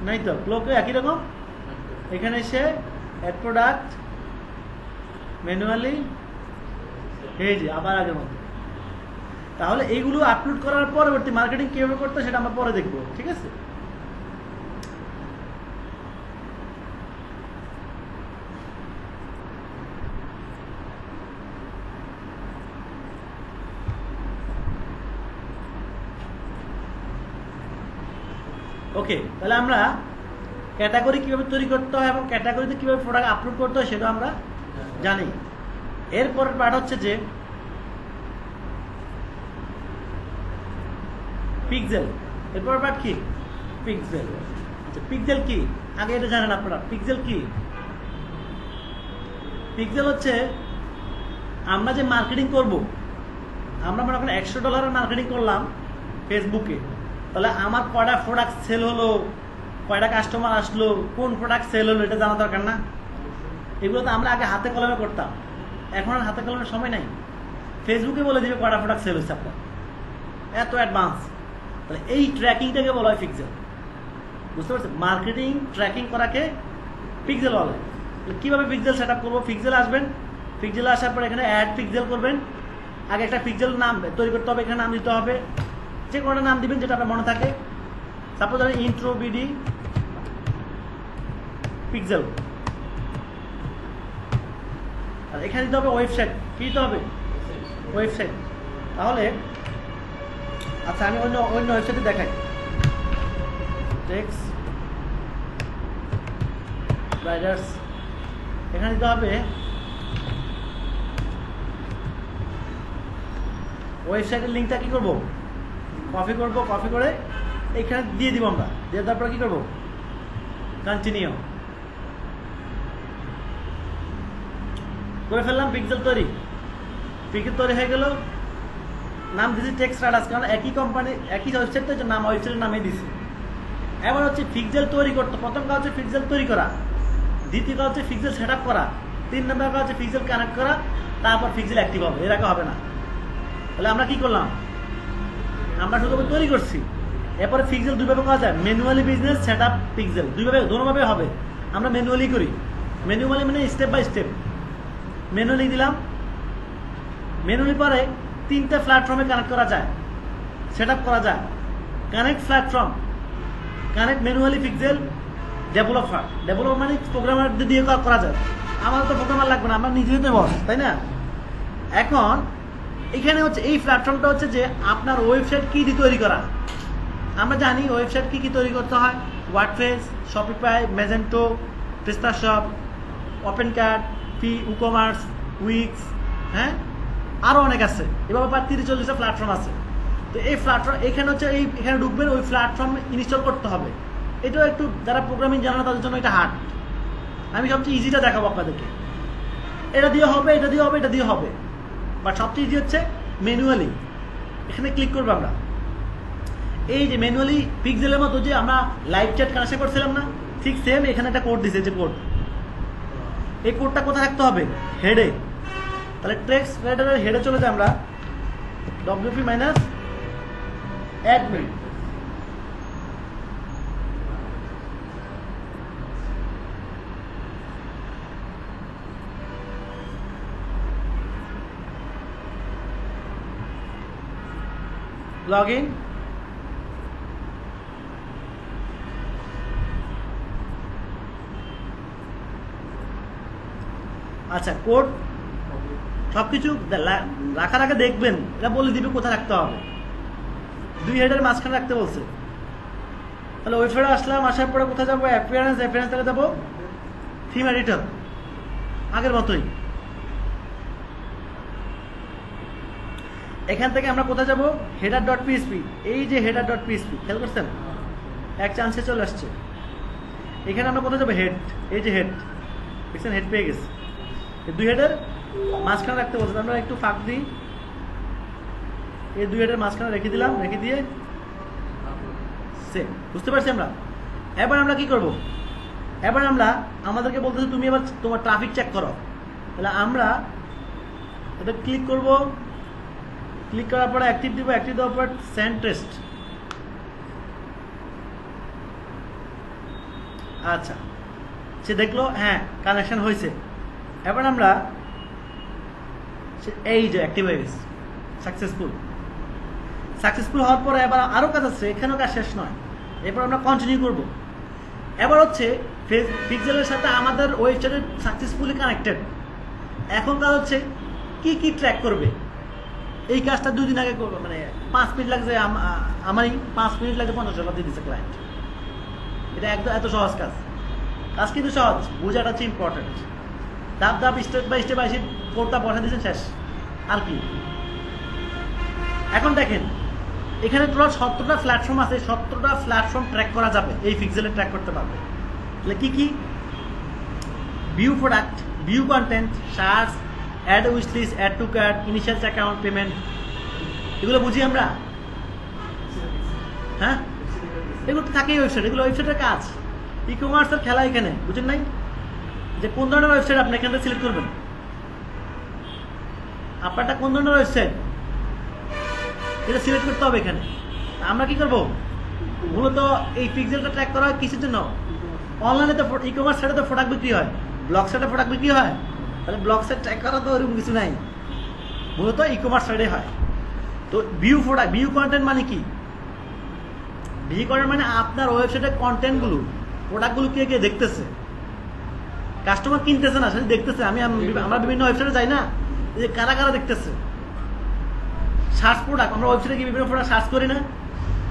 নাই তো। ক্লোকে একই রকম। এখানে এসে অ্যাড প্রোডাক্ট, ম্যানুয়ালি, এই যে আবার আগের মতো। তাহলে এইগুলো আপলোড করার পরবর্তী মার্কেটিং কিভাবে করতে সেটা আমরা পরে দেখবো, ঠিক আছে? ওকে, তাহলে আমরা ক্যাটাগরি কিভাবে তৈরি করতে হয় এবং ক্যাটাগরিতে কিভাবে প্রোডাক্ট আপলোড করতে হয় সেটা আমরা জানি। এরপরের পার্ট হচ্ছে যে পিক্সেল। এরপরের পার্ট কি? পিক্সেল। আচ্ছা, পিক্সেল কি? আগে এটা জানেন আপনারা। পিক্সেল কি? পিক্সেল হচ্ছে আমরা যে মার্কেটিং করব, আমরা মনে করেন $100 মার্কেটিং করলাম ফেসবুকে, তাহলে আমার কয়টা প্রোডাক্ট সেল হলো, কয়টা কাস্টমার আসলো, কোন প্রোডাক্ট সেল হলো, এটা জানা দরকার না? এগুলো তো আমরা আগে হাতে কলমে করতাম, এখন আর হাতে কলমের সময় নাই। ফেসবুকে বলে দিবে কয়টা প্রোডাক্ট সেল হচ্ছে আপনার, এত অ্যাডভান্স। তাহলে এই ট্র্যাকিংটাকে বলা হয় পিক্সেল। বুঝতে পারছেন? মার্কেটিং ট্র্যাকিং করাকে পিক্সেল বলে। কীভাবে পিক্সেল সেট আপ করবো? পিক্সেল আসবেন, পিক্সেলে আসার পর এখানে অ্যাড পিক্সেল করবেন। আগে একটা পিক্সেল নাম তৈরি করতে হবে, এখানে নাম দিতে হবে, যে কোনো নাম দিবেন যেটা আপনার মনে থাকে। সাপোজ আমি ইন্ট্রো বিডি পিক্সেল। আর এখানে দিতে হবে ওয়েবসাইট। কি দিতে হবে? ওয়েবসাইট। তাহলে আচ্ছা আমি অন্য অন্য ওয়েবসাইটে দেখাই। টেক্স রাইডার্স, এখানে দিতে হবে ওয়েবসাইটের লিঙ্কটা কি করব, কপি করব, কপি করে এখানে দিয়ে দিব আমরা, দিয়ে তারপরে কি করব, কন্টিনিউ করে ফেললাম। পিক্সেল তৈরি, পিক্সেল তৈরি হয়ে গেল। নাম দিয়েছি টেক্স রাইডার্স, কারণ একই কোম্পানি একই ওয়েবসাইট তো নাম ওয়েবসাইটের নামে দিছি। এবার হচ্ছে পিক্সেল তৈরি করতে, প্রথম কাজ হচ্ছে পিক্সেল তৈরি করা, দ্বিতীয় কাজ হচ্ছে পিক্সেল সেট আপ করা, 3 নম্বর কাজ হচ্ছে পিক্সেল কানেক্ট করা, তারপর পিক্সেল অ্যাক্টিভ হবে, এর আগে হবে না। তাহলে আমরা কি করলাম, আমরা শুধু তৈরি করছি। এরপরে পিক্সেল দুইভাবে করা যায়, manually business, set up, pixel দুইভাবে, দোনোভাবে হবে। আমরা ম্যানুয়ালি করি, ম্যানুয়ালি মানে স্টেপ বাই স্টেপ। ম্যানুয়ালি দিলাম, ম্যানুয়ালি পরে 3টে প্ল্যাটফর্মে কানেক্ট করা যায়, সেট আপ করা যায়। Connect platform, connect manually pixel, developer, developer মানে প্রোগ্রামার দিয়ে করা যায়। আমার তো প্রোগ্রামার লাগবে না, আমরা নিজেই তো বস, তাই না? এখন এখানে হচ্ছে এই প্ল্যাটফর্মটা হচ্ছে যে আপনার ওয়েবসাইট কি দিয়ে তৈরি করা। আমরা জানি ওয়েবসাইট কি কি তৈরি করতে হয়, WordPress, Shopify, Magento, PrestaShop, OpenCart, ecommerce, Wix, হ্যাঁ আরও অনেক আছে, এভাবে প্রায় 30-40টা প্ল্যাটফর্ম আছে। তো এই প্ল্যাটফর্ম এখানে হচ্ছে এখানে ঢুকবেন, ওই প্ল্যাটফর্ম ইনস্টল করতে হবে। এটাও একটু যারা প্রোগ্রামিং জানে না তাদের জন্য এটা হার্ড। আমি সবচেয়ে ইজিটা দেখাবো আপনাদেরকে, এটা দিয়ে হবে, এটা দিয়ে হবে, এটা দিয়ে হবে, বাট সবচেয়ে ইজি হচ্ছে ম্যানুয়ালি। এখানে ক্লিক করবো আমরা, এই যে ম্যানুয়ালি পিক্সেলের মতো যে আমরা লাইভ চ্যাট কানেকশন করছিলাম না, ঠিক সেম এখানে একটা কোড দিছে, যে কোড, এই কোডটা কোথায় রাখতে হবে, হেডে। তাহলে টেক্সট রাইডারের হেডে চলে যাই আমরা, wp-admin, লগ ইন, আচ্ছা কোড সবকিছু রাখার আগে দেখবেন, এটা বলে দিবে কোথায় রাখতে হবে। 2 হেডের মাঝখানে রাখতে বলছে। তাহলে ওয়েবসাইটে আসলাম, আসার পরে কোথায় যাবো, অ্যাপিয়ারেন্স, অ্যাপিয়ারেন্স থেকে যাবো থিম এডিটর, আগের মতোই। এখান থেকে আমরা কোথায় যাবো, header.php, এই যে header.php খেয়াল করছেন, এক চান্সে চলে আসছে। এখানে আমরা কোথায় যাবো, হেড, এই যে হেড দেখছেন, হেড পেয়ে গেছে। 2 হেডের মাঝখানে রাখতে বলছেন, আমরা একটু ফাঁক দিই, এই 2 হেডের মাঝখানে রেখে দিলাম, রেখে দিয়ে সেম, বুঝতে পারছি আমরা। এবার আমরা কি করব, এবার আমরা আমাদেরকে বলতেছি তুমি এবার তোমার ট্রাফিক চেক করো। তাহলে আমরা এটা ক্লিক করব, ক্লিক করার পরে অ্যাক্টিভ দিব, অ্যাক্টিভ দেওয়ার পর সেন্ড টেস্ট। আচ্ছা সে দেখলো হ্যাঁ কানেকশন হয়েছে। এবার আমরা এই যে অ্যাক্টিভ হয়ে গেছে, সাকসেসফুল। সাকসেসফুল হওয়ার পরে এবার আরও কাজ আছে, এখানেও কাজ শেষ নয়, এরপর আমরা কন্টিনিউ করব। এবার হচ্ছে পিক্সেলের সাথে আমাদের ওয়েবসাইট সাকসেসফুলি কানেক্টেড। এখন কাজ হচ্ছে কি কি ট্র্যাক করবে। এই কাজটা 2 দিন আগে করবো, মানে 5 মিনিট লাগছে, আমারই 5 মিনিট লাগছে, 50 টাকা দিয়ে দিচ্ছে ক্লায়েন্ট। এটা একদম এত সহজ কাজ, কাজ কিন্তু সহজ, বোঝাটা হচ্ছে ইম্পর্টেন্ট। ধাপ ধাপ স্টেপ বাই স্টেপ আসে কোডটা বসা দিয়েছেন, শেষ। আর কি এখন দেখেন এখানে টোটাল 17টা প্ল্যাটফর্ম আছে, 17টা প্ল্যাটফর্ম ট্র্যাক করা যাবে, এই পিক্সেলে ট্র্যাক করতে পারবে। তাহলে কি কি, view product, view content, search, add wish list, add to cart, initial account, payment, এগুলো বুঝি আমরা, হ্যাঁ এগুলো তো থাকেই ওয়েবসাইট, এগুলো ওয়েবসাইটের কাজ। ই-কমার্সের খেলা এখানে, বুঝেন নাই, যে কোন ধরনের ওয়েবসাইট আপনি এখান থেকে সিলেক্ট করবেন, আপনারটা কোন ধরনের ওয়েবসাইট এটা সিলেক্ট করতে হবে এখানে। আমরা কি করব, মূলত এই পিক্সেলটা ট্র্যাক করা হয় কিসের জন্য, অনলাইনে তো ই-কমার্স সাইটে তো প্রোডাক্ট বিক্রি হয়, ব্লগ সাইটে প্রোডাক্ট বিক্রি হয়, তাহলে ব্লগ সাইট ট্র্যাক করা তো ওরকম কিছু নাই, মূলত ই-কমার্স সাইটে হয়। তো ভিউ প্রোডাক্ট, ভিউ কন্টেন্ট মানে কি, ভিউ কন্টেন্ট মানে আপনার ওয়েবসাইটের কন্টেন্টগুলো, প্রোডাক্টগুলো কে কে দেখতেছে, কাস্টমার কিনতেছে না, সেটা দেখতেছে। আমরা বিভিন্ন ওয়েবসাইটে যাই না, যে কারা কারা দেখতেছে, সার্চ প্রোডাক্ট, আমরা ওয়েবসাইটে কি বিভিন্ন প্রোডাক্ট সার্চ করি না?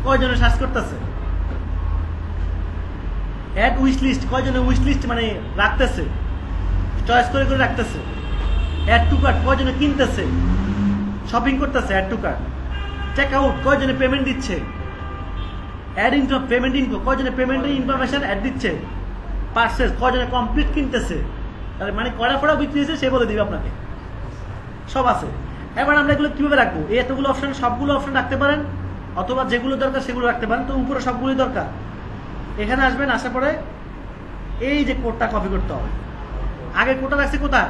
কয়জনে সার্চ করতেছে? অ্যাড উইশ লিস্ট, কয়জনে উইশ লিস্ট মানে রাখতেছে, চয়েস করে করে রাখতেছে? অ্যাড টু কার্ট, কয়জনে কিনতেছে, শপিং করতেছে? Add to cart. Check out, কয়জনে পেমেন্ট দিচ্ছে? অ্যাড ইনকাম, পেমেন্ট ইনকাম, কয়জনে পেমেন্টের ইনফরমেশন অ্যাড দিচ্ছে? পার্সেস, কয়জনে কমপ্লিট কিনতেছে? তাহলে মানে কয়টা প্রোডাক্ট বিক্রি হয়েছে সে বলে দিবে আপনাকে, সব আছে। এবার আমরা এগুলো কিভাবে রাখবো? এই এতগুলো অপশন, সবগুলো অপশন রাখতে পারেন, অথবা যেগুলো দরকার সেগুলো রাখতে পারেন। তো উপরে সবগুলোই দরকার। এখানে আসবেন, আসার পরে এই যে কোডটা কপি করতে হবে। আগে কোডটা রাখছে কোথায়?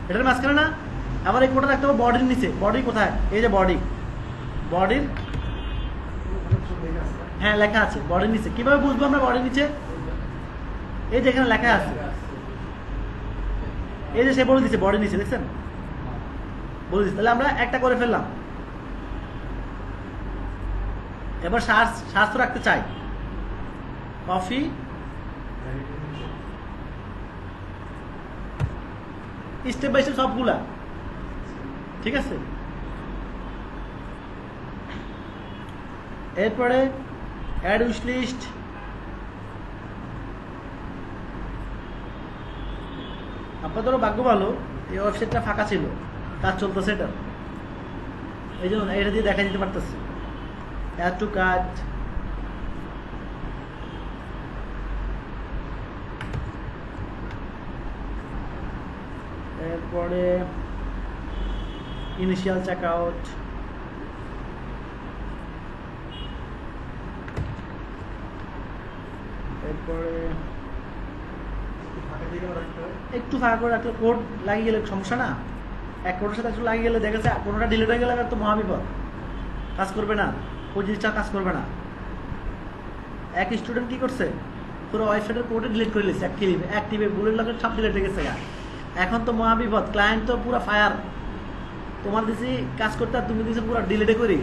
এটার মাঝখানে না? আবার এই কোডটা রাখতে হবে বডির নিচে। বডি কোথায়? এই যে বডি, বডির, হ্যাঁ লেখা আছে বডির নিচে। কিভাবে বুঝবো আমরা বডির নিচে? এই যে এখানে লেখা আছে, এই যে সে বলে দিচ্ছে বডির নিচে, দেখছেন? বলে দিচ্ছে। তাহলে আমরা একটা করে ফেললাম। এবার সার্চ রাখতে চাই কফি স্টেপ বাই স্টেপ সবগুলা, ঠিক আছে? এরপরে অ্যাড উইশ লিস্ট, আপনাদেরও ভাগ্য ভালো এই ওয়েবসাইটটা ফাঁকা ছিল, কাজ চলতেছে এটা, এই জন্য এটা দিয়ে দেখা দিতে পারতেছে। অ্যাড টু কার্ট, এরপরে ইনিশিয়াল চেক আউট, এরপরে একটু ফাঁকা করে রাখলে কোড লাগিয়ে গেলে সমস্যা না? এক কোডের সাথে একটু লাগিয়ে গেলে দেখা যাচ্ছে কোনোটা ডিলিট হয়ে গেলে তো মহাবিপদ, কাজ করবে না, ওই জিনিসটা কাজ করবে না। এক স্টুডেন্ট কি করছে, পুরো ওয়েবসাইটের কোডে ডিলিট করে দিয়েছে, অ্যাক্টিভে বুলেট লকের সব ডিলিট হয়ে গেছে। এখন তো মহাবিপদ, ক্লায়েন্ট তো পুরো ফায়ার। তোমার দিছি কাজ করতে আর তুমি দিয়েছো পুরো ডিলিটে করি।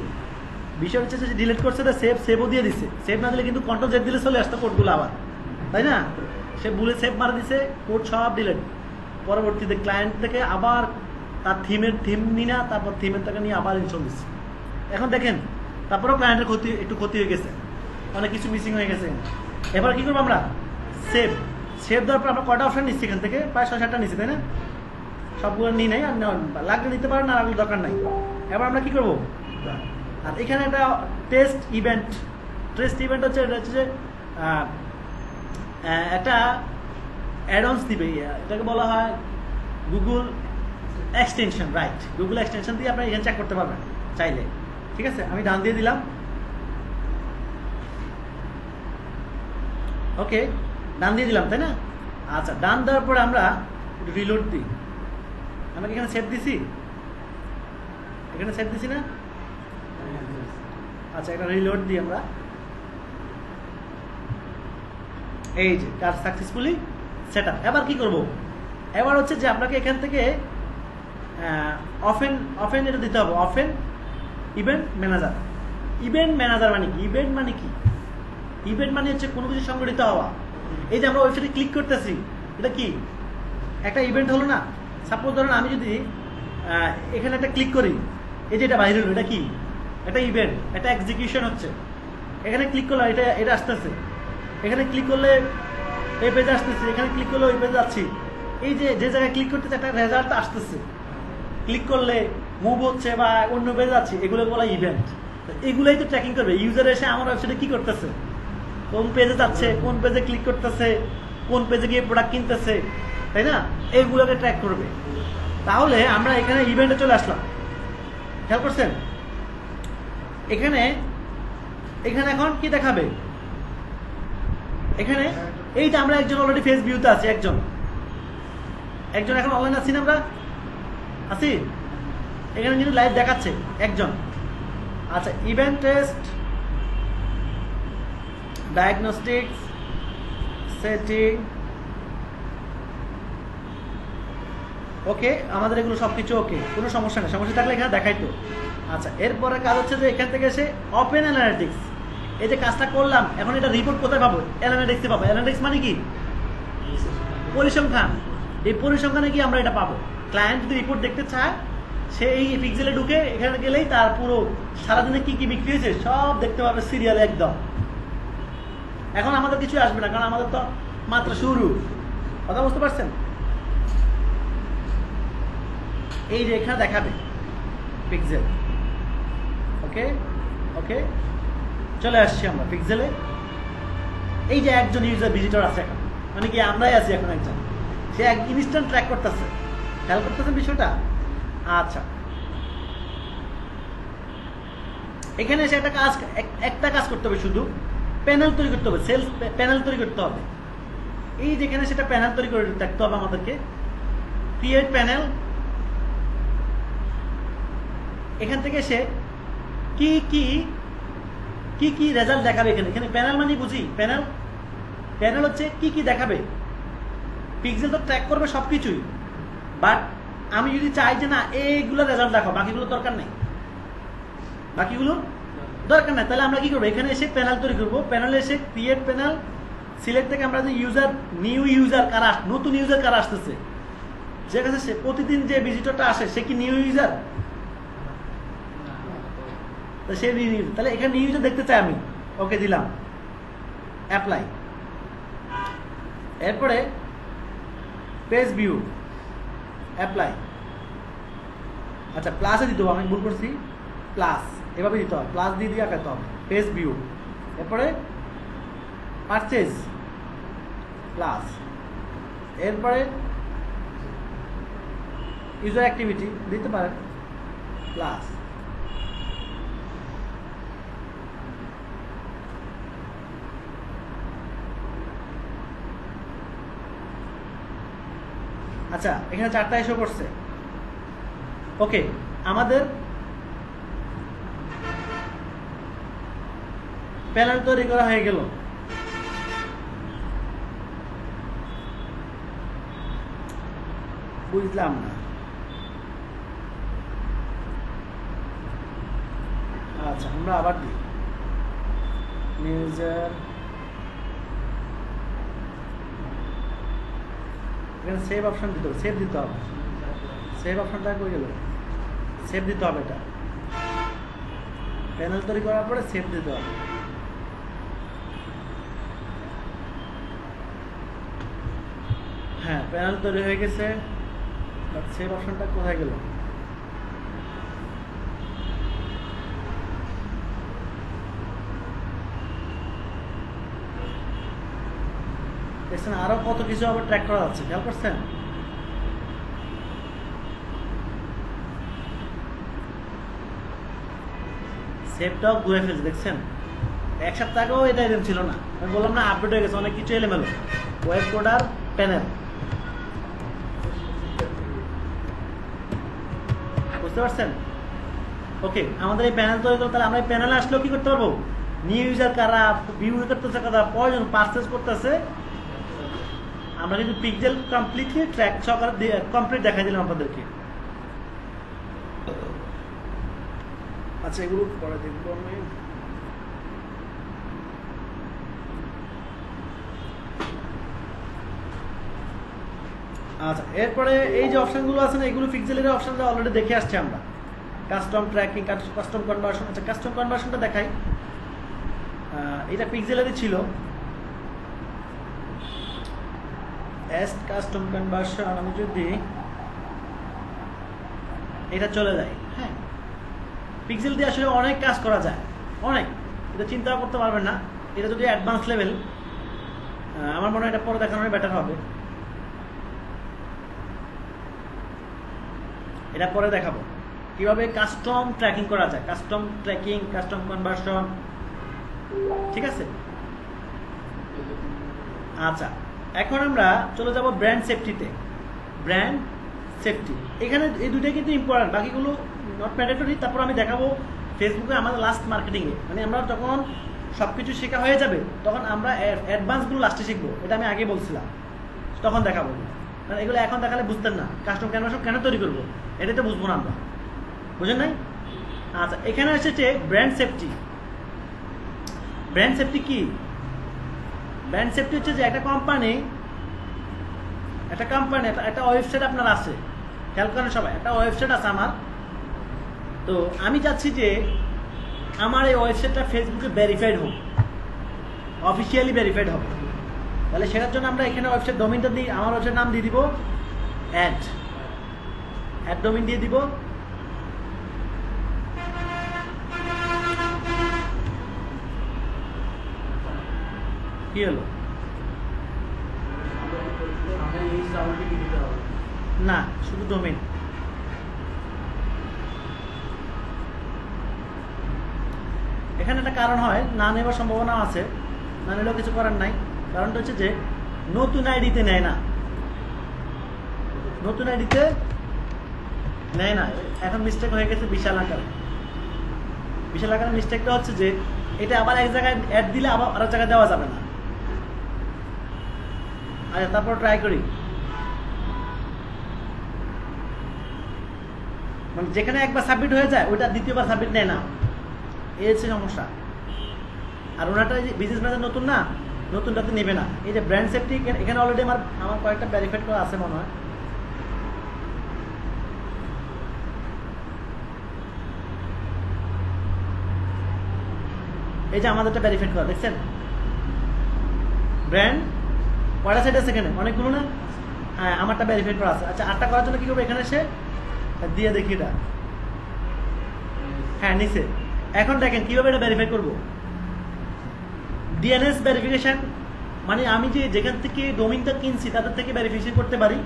বিষয় হচ্ছে যে ডিলিট করছে, সেভও দিয়ে দিচ্ছে। সেভ না দিলে কিন্তু কন্ট্রোল জেড দিলে চলে আসতো কোডগুলো আবার, তাই না? সে ভুলে সেভ মারা দিছে, কোড সব ডিলিট। পরবর্তীতে ক্লায়েন্ট থেকে আবার তার থিম নিয়ে না, তারপর থিমের টাকা নিয়ে আবার ইনস্টল দিচ্ছে। এখন দেখেন তারপরেও ক্লায়েন্টের একটু ক্ষতি হয়ে গেছে, অনেক কিছু মিসিং হয়ে গেছে। এবার কি করবো আমরা? সেভ দেওয়ার পর আমরা কয়টা অপশন নিচ্ছি এখান থেকে? প্রায় 6-7টা নিচ্ছি, তাই না? সবগুলো নিই নাই, আর লাগলে নিতে পারেন, না লাগলে দরকার নাই। এবার আমরা কি করবো? আর এখানে একটা টেস্ট ইভেন্ট হচ্ছে, এটা হচ্ছে যে একটা অ্যাডঅনস দিবে, এটাকে বলা হয় Google extension, right? Google extension দিয়ে আপনারা এখানে চেক করতে পারবেন চাইলে, ঠিক আছে? আমি ডান দিয়ে দিলাম, ওকে, ডান দিয়ে দিলাম, তাই না? আচ্ছা, ডান দেওয়ার পরে আমরা একটু রিলোড দিই। আমরা এখানে সেভ দিছি, এখানে সেভ দিছি না? আচ্ছা, এটা রিলোড দিই আমরা। এই যে কাজ সাকসেসফুলি সেট আপ। এবার কি করব? এবার হচ্ছে যে আপনাকে এখান থেকে অফেন এটা দিতে হবে, often event manager. Event manager মানে কি? ইভেন্ট মানে কি? ইভেন্ট মানে হচ্ছে কোনো কিছু সংগঠিত হওয়া। এই যে আমরা ওয়েবসাইটে ক্লিক করতেছি, এটা কি একটা ইভেন্ট হলো না? সাপোজ ধরেন আমি যদি এখানে একটা ক্লিক করি, এই যে এটা বাইরে হলো, এটা কি? একটা ইভেন্ট, একটা এক্সিকিউশন হচ্ছে। এখানে ক্লিক করলে এটা আসতেছে, এখানে ক্লিক করলে এই পেজে আসতেছে, এখানে ক্লিক করলে ওই পেজে যাচ্ছি। এই যে জায়গায় ক্লিক করতেছে একটা রেজাল্ট আসতেছে, ক্লিক করলে মুভ হচ্ছে বা অন্য পেজে যাচ্ছি, এগুলো বলা ইভেন্ট। এগুলোই তো ট্র্যাকিং করবে। ইউজার এসে আমার ওয়েবসাইটে কি করতেছে, কোন পেজে যাচ্ছে, কোন পেজে ক্লিক করতেছে, কোন পেজে গিয়ে প্রোডাক্ট কিনতেছে, তাই না? এইগুলোকে ট্র্যাক করবে। তাহলে আমরা এখানে ইভেন্টে চলে আসলাম, খেয়াল করছেন? এখানে এখন কি দেখাবে? এখানে এই যে আমরা একজন অলরেডি ফেস ভিউতে আছি, একজন এখন অনলাইন আছি না? আমরা আছি এখানে, কিন্তু লাইভ দেখাচ্ছে একজন। আচ্ছা, ইভেন্ট টেস্ট, ডায়াগনস্টিক্স, সেটিং, ওকে, আমাদের এগুলো সবকিছু ওকে, কোনো সমস্যা নেই। সমস্যা থাকলে এখানে দেখাইতো। আচ্ছা, এরপরে কাজ হচ্ছে যে এখান থেকে এসে ওপেন অ্যানালিটিক্স। এই যে কাজটা করলাম, এখন এটা রিপোর্ট কোথায় পাবো? অ্যানালিটিক্সে পাবো। অ্যানালিটিক্স মানে কি? পরিসংখ্যান। এই পরিসংখ্যানে কি আমরা এটা পাবো? ক্লায়েন্ট যদি রিপোর্ট দেখতে চায়, সে এই পিক্সেলে ঢুকে এখানে গেলেই তার পুরো সারাদিনে কি কি বিক্রি হয়েছে সব দেখতে পাবে সিরিয়ালে একদম। এখন আমাদের কিছু আসবে না, কারণ আমাদের তো মাত্র শুরু। কথা বুঝতে পারছেন? এই যে এখানে দেখাবে পিক্সেল। ওকে ওকে, চলে আসছি আমরা পিক্সেলে। এই যে একজন ইউজার ভিজিটর আছে এখন, মানে কি আমরাই আছি এখন একজন, সে এক ইনস্ট্যান্ট ট্র্যাক করতেছে। খেয়াল করতেছেন বিষয়টা? আচ্ছা, এখানে এসে একটা কাজ করতে হবে, শুধু প্যানেল তৈরি করতে হবে, সেলস প্যানেল তৈরি করতে হবে। এই যেখানে সেটা প্যানেল তৈরি করে রাখতে হবে আমাদেরকে। ক্রিয়েট প্যানেল, এখান থেকে সে কি কি কি কি রেজাল্ট দেখাবে এখানে। এখানে প্যানেল মানে বুঝি, প্যানেল প্যানেল হচ্ছে কি কি দেখাবে। পিক্সেল তো ট্র্যাক করবে সবকিছুই, বাট আমি যদি চাই যে না এইগুলো রেজাল্ট দেখো, বাকিগুলো দরকার নেই, বাকিগুলো দরকার নেই, তাহলে আমরা কি করবো, এখানে এসে প্যানেল তৈরি করবো। প্যানেলে এসে ক্রিয়েট প্যানেল, সিলেক্ট থেকে আমরা যে ইউজার, নিউ ইউজার কারা, নতুন ইউজার কারা আসতেছে, যে কাছে সে প্রতিদিন যে ভিজিটরটা আসে সে কি নিউ ইউজার? সে নিউ ইউজার, তাহলে এখানে নিউ ইউজার দেখতে চাই আমি। ওকে দিলাম, অ্যাপ্লাই। এরপরে পেজ ভিউ, অ্যাপ্লাই। আচ্ছা, প্লাসে দিতে হবে, আমি ভুল করছি, প্লাস এভাবে দিতে হবে, প্লাস দিয়ে আঁকাতে হবে। পেজ ভিউ, এরপরে পারচেজ, প্লাস, এরপরে ইউজার অ্যাক্টিভিটি দিতে পারেন, প্লাস। আচ্ছা, এখানে 4টা এসে করছে। ওকে, আমাদের প্যানেল তৈরি করা হয়ে গেল। বুঝলাম না। আচ্ছা, আমরা আবার দিই ইউজার, এখানে সেভ অপশন দিতে হবে, সেভ দিতে হবে, সেভ অপশনটা কই গেল? সেভ দিতে হবে, এটা প্যানেল তৈরি করার পরে সেভ দিতে হবে। হ্যাঁ, প্যানেল তৈরি হয়ে গেছে, সেভ অপশনটা কোথায় গেল? দেখছেন আরো কত কিছু আবার ট্র্যাক করা যাচ্ছে, খেয়াল করছেন? সেভটাও ঘুরে ফেলছে, দেখছেন? এক সপ্তাহ আগেও এটা এরকম ছিল না, আমি বললাম না আপডেট হয়ে গেছে, অনেক কিছু এলোমেলো। ওয়েব কোডার প্যানেল, বুঝতে পারছেন? ওকে, আমাদের এই প্যানেল তৈরি করতে, তাহলে আমরা এই প্যানেলে আসলেও কি করতে পারবো, নিউ ইউজার কারা, ভিউ করতেছে কারা, প্রয়োজন পারচেজ করতেছে। আমরা কিন্তু পিক্সেল কমপ্লিটলি ট্র্যাক সহকারে কমপ্লিট দেখাই দিলাম আপনাদেরকে। আচ্ছা, এগুলো পরে দেখবো আমি। আচ্ছা, এরপরে এই যে অপশনগুলো আছে না, এগুলো পিক্সেলের অপশনটা অলরেডি দেখে আসছি আমরা। Custom tracking, custom conversion. আচ্ছা, কাস্টম কনভার্সনটা দেখাই। এটা পিক্সেলেরই ছিল, কাস্টম কনভার্সন। আমি যদি এটা চলে যায়, হ্যাঁ, পিক্সেল দিয়ে আসলে অনেক কাজ করা যায়, অনেক, এটা চিন্তা করতে পারবেন না। এটা যদি অ্যাডভান্স লেভেল, আমার মনে হয় এটা পরে দেখানোর বেটার হবে, এটা পরে দেখাবো কিভাবে কাস্টম ট্র্যাকিং করা যায়, কাস্টম ট্র্যাকিং, কাস্টম কনভার্সন, ঠিক আছে? আচ্ছা, এখন আমরা চলে যাব ব্র্যান্ড সেফটিতে। ব্র্যান্ড সেফটি, এখানে এই দুইটাই কিন্তু ইম্পর্টেন্ট, বাকিগুলো নট ম্যান্ডেটরি। তারপর আমি দেখাবো ফেসবুকে আমাদের লাস্ট মার্কেটিংয়ে, মানে আমরা যখন সব কিছু শেখা হয়ে যাবে তখন আমরা অ্যাডভান্সগুলো লাস্টে শিখবো, এটা আমি আগে বলছিলাম, তখন দেখাবো। মানে এগুলো এখন দেখালে বুঝতেন না, কাস্টম কনভার্সন কেন তৈরি করবো এটাই তো বুঝবো না আমরা, বুঝেন নাই? আচ্ছা, এখানে এসেছে ব্র্যান্ড সেফটি। ব্র্যান্ড সেফটি কি? ব্র্যান্ড সেফটি হচ্ছে যে একটা কোম্পানি, একটা ওয়েবসাইট আপনার আছে, খেয়াল করেন সবাই, একটা ওয়েবসাইট আছে আমার, তো আমি চাচ্ছি যে আমার এই ওয়েবসাইটটা ফেসবুকে ভেরিফাইড হোক, অফিসিয়ালি ভেরিফাইড হবে। তাহলে সেটার জন্য আমরা এখানে ওয়েবসাইট ডোমেইনটা দিই, আমার ওয়েবসাইট নাম দিয়ে দিব অ্যাড ডোমেইন দিয়ে দিব। কি হলো? না, শুধু ডোমেইন। এখানে একটা কারণ হয়, না নেওয়ার সম্ভাবনা আছে, না নিলেও কিছু করার নাই। কারণটা হচ্ছে যে নতুন আইডিতে নেয় না, নতুন আইডিতে নেয় না। এখন মিস্টেক হয়ে গেছে বিশাল আকার। বিশাল আকারের মিস্টেকটা হচ্ছে যে এটা আবার এক জায়গায় অ্যাড দিলে আবার আরেক জায়গায় দেওয়া যাবে না। আচ্ছা, তারপর ট্রাই করি। মানে যেখানে একবার সাবমিট হয়ে যায় ওইটা দ্বিতীয়বার সাবমিট নেয় না, এই হচ্ছে সমস্যা। আর ওনারটা বিজনেস ম্যানেজার নতুন না, নতুনটাতে নেবে না। এই যে ব্র্যান্ড সেফটি, এখানে অলরেডি আমার কয়েকটা ভেরিফাইড করা আছে মনে হয়। এই যে আমাদেরটা ভেরিফাইড করা, দেখছেন ব্র্যান্ড কয়টা সাইড আছে এখানে? অনেকগুলো না? হ্যাঁ, আমারটা ভেরিফাইড করা আছে। আচ্ছা, আটটা করার জন্য কি করবো? এখানে এসে দিয়ে দেখি এটা। হ্যাঁ, নিচে। এখন দেখেন কিভাবে এটা ভেরিফাই করবো। ডিএনএস ভেরিফিকেশন, মানে আমি যে যেখান থেকে ডোমেইনটা কিনছি তাদের থেকে ভেরিফিকেশন করতে পারি।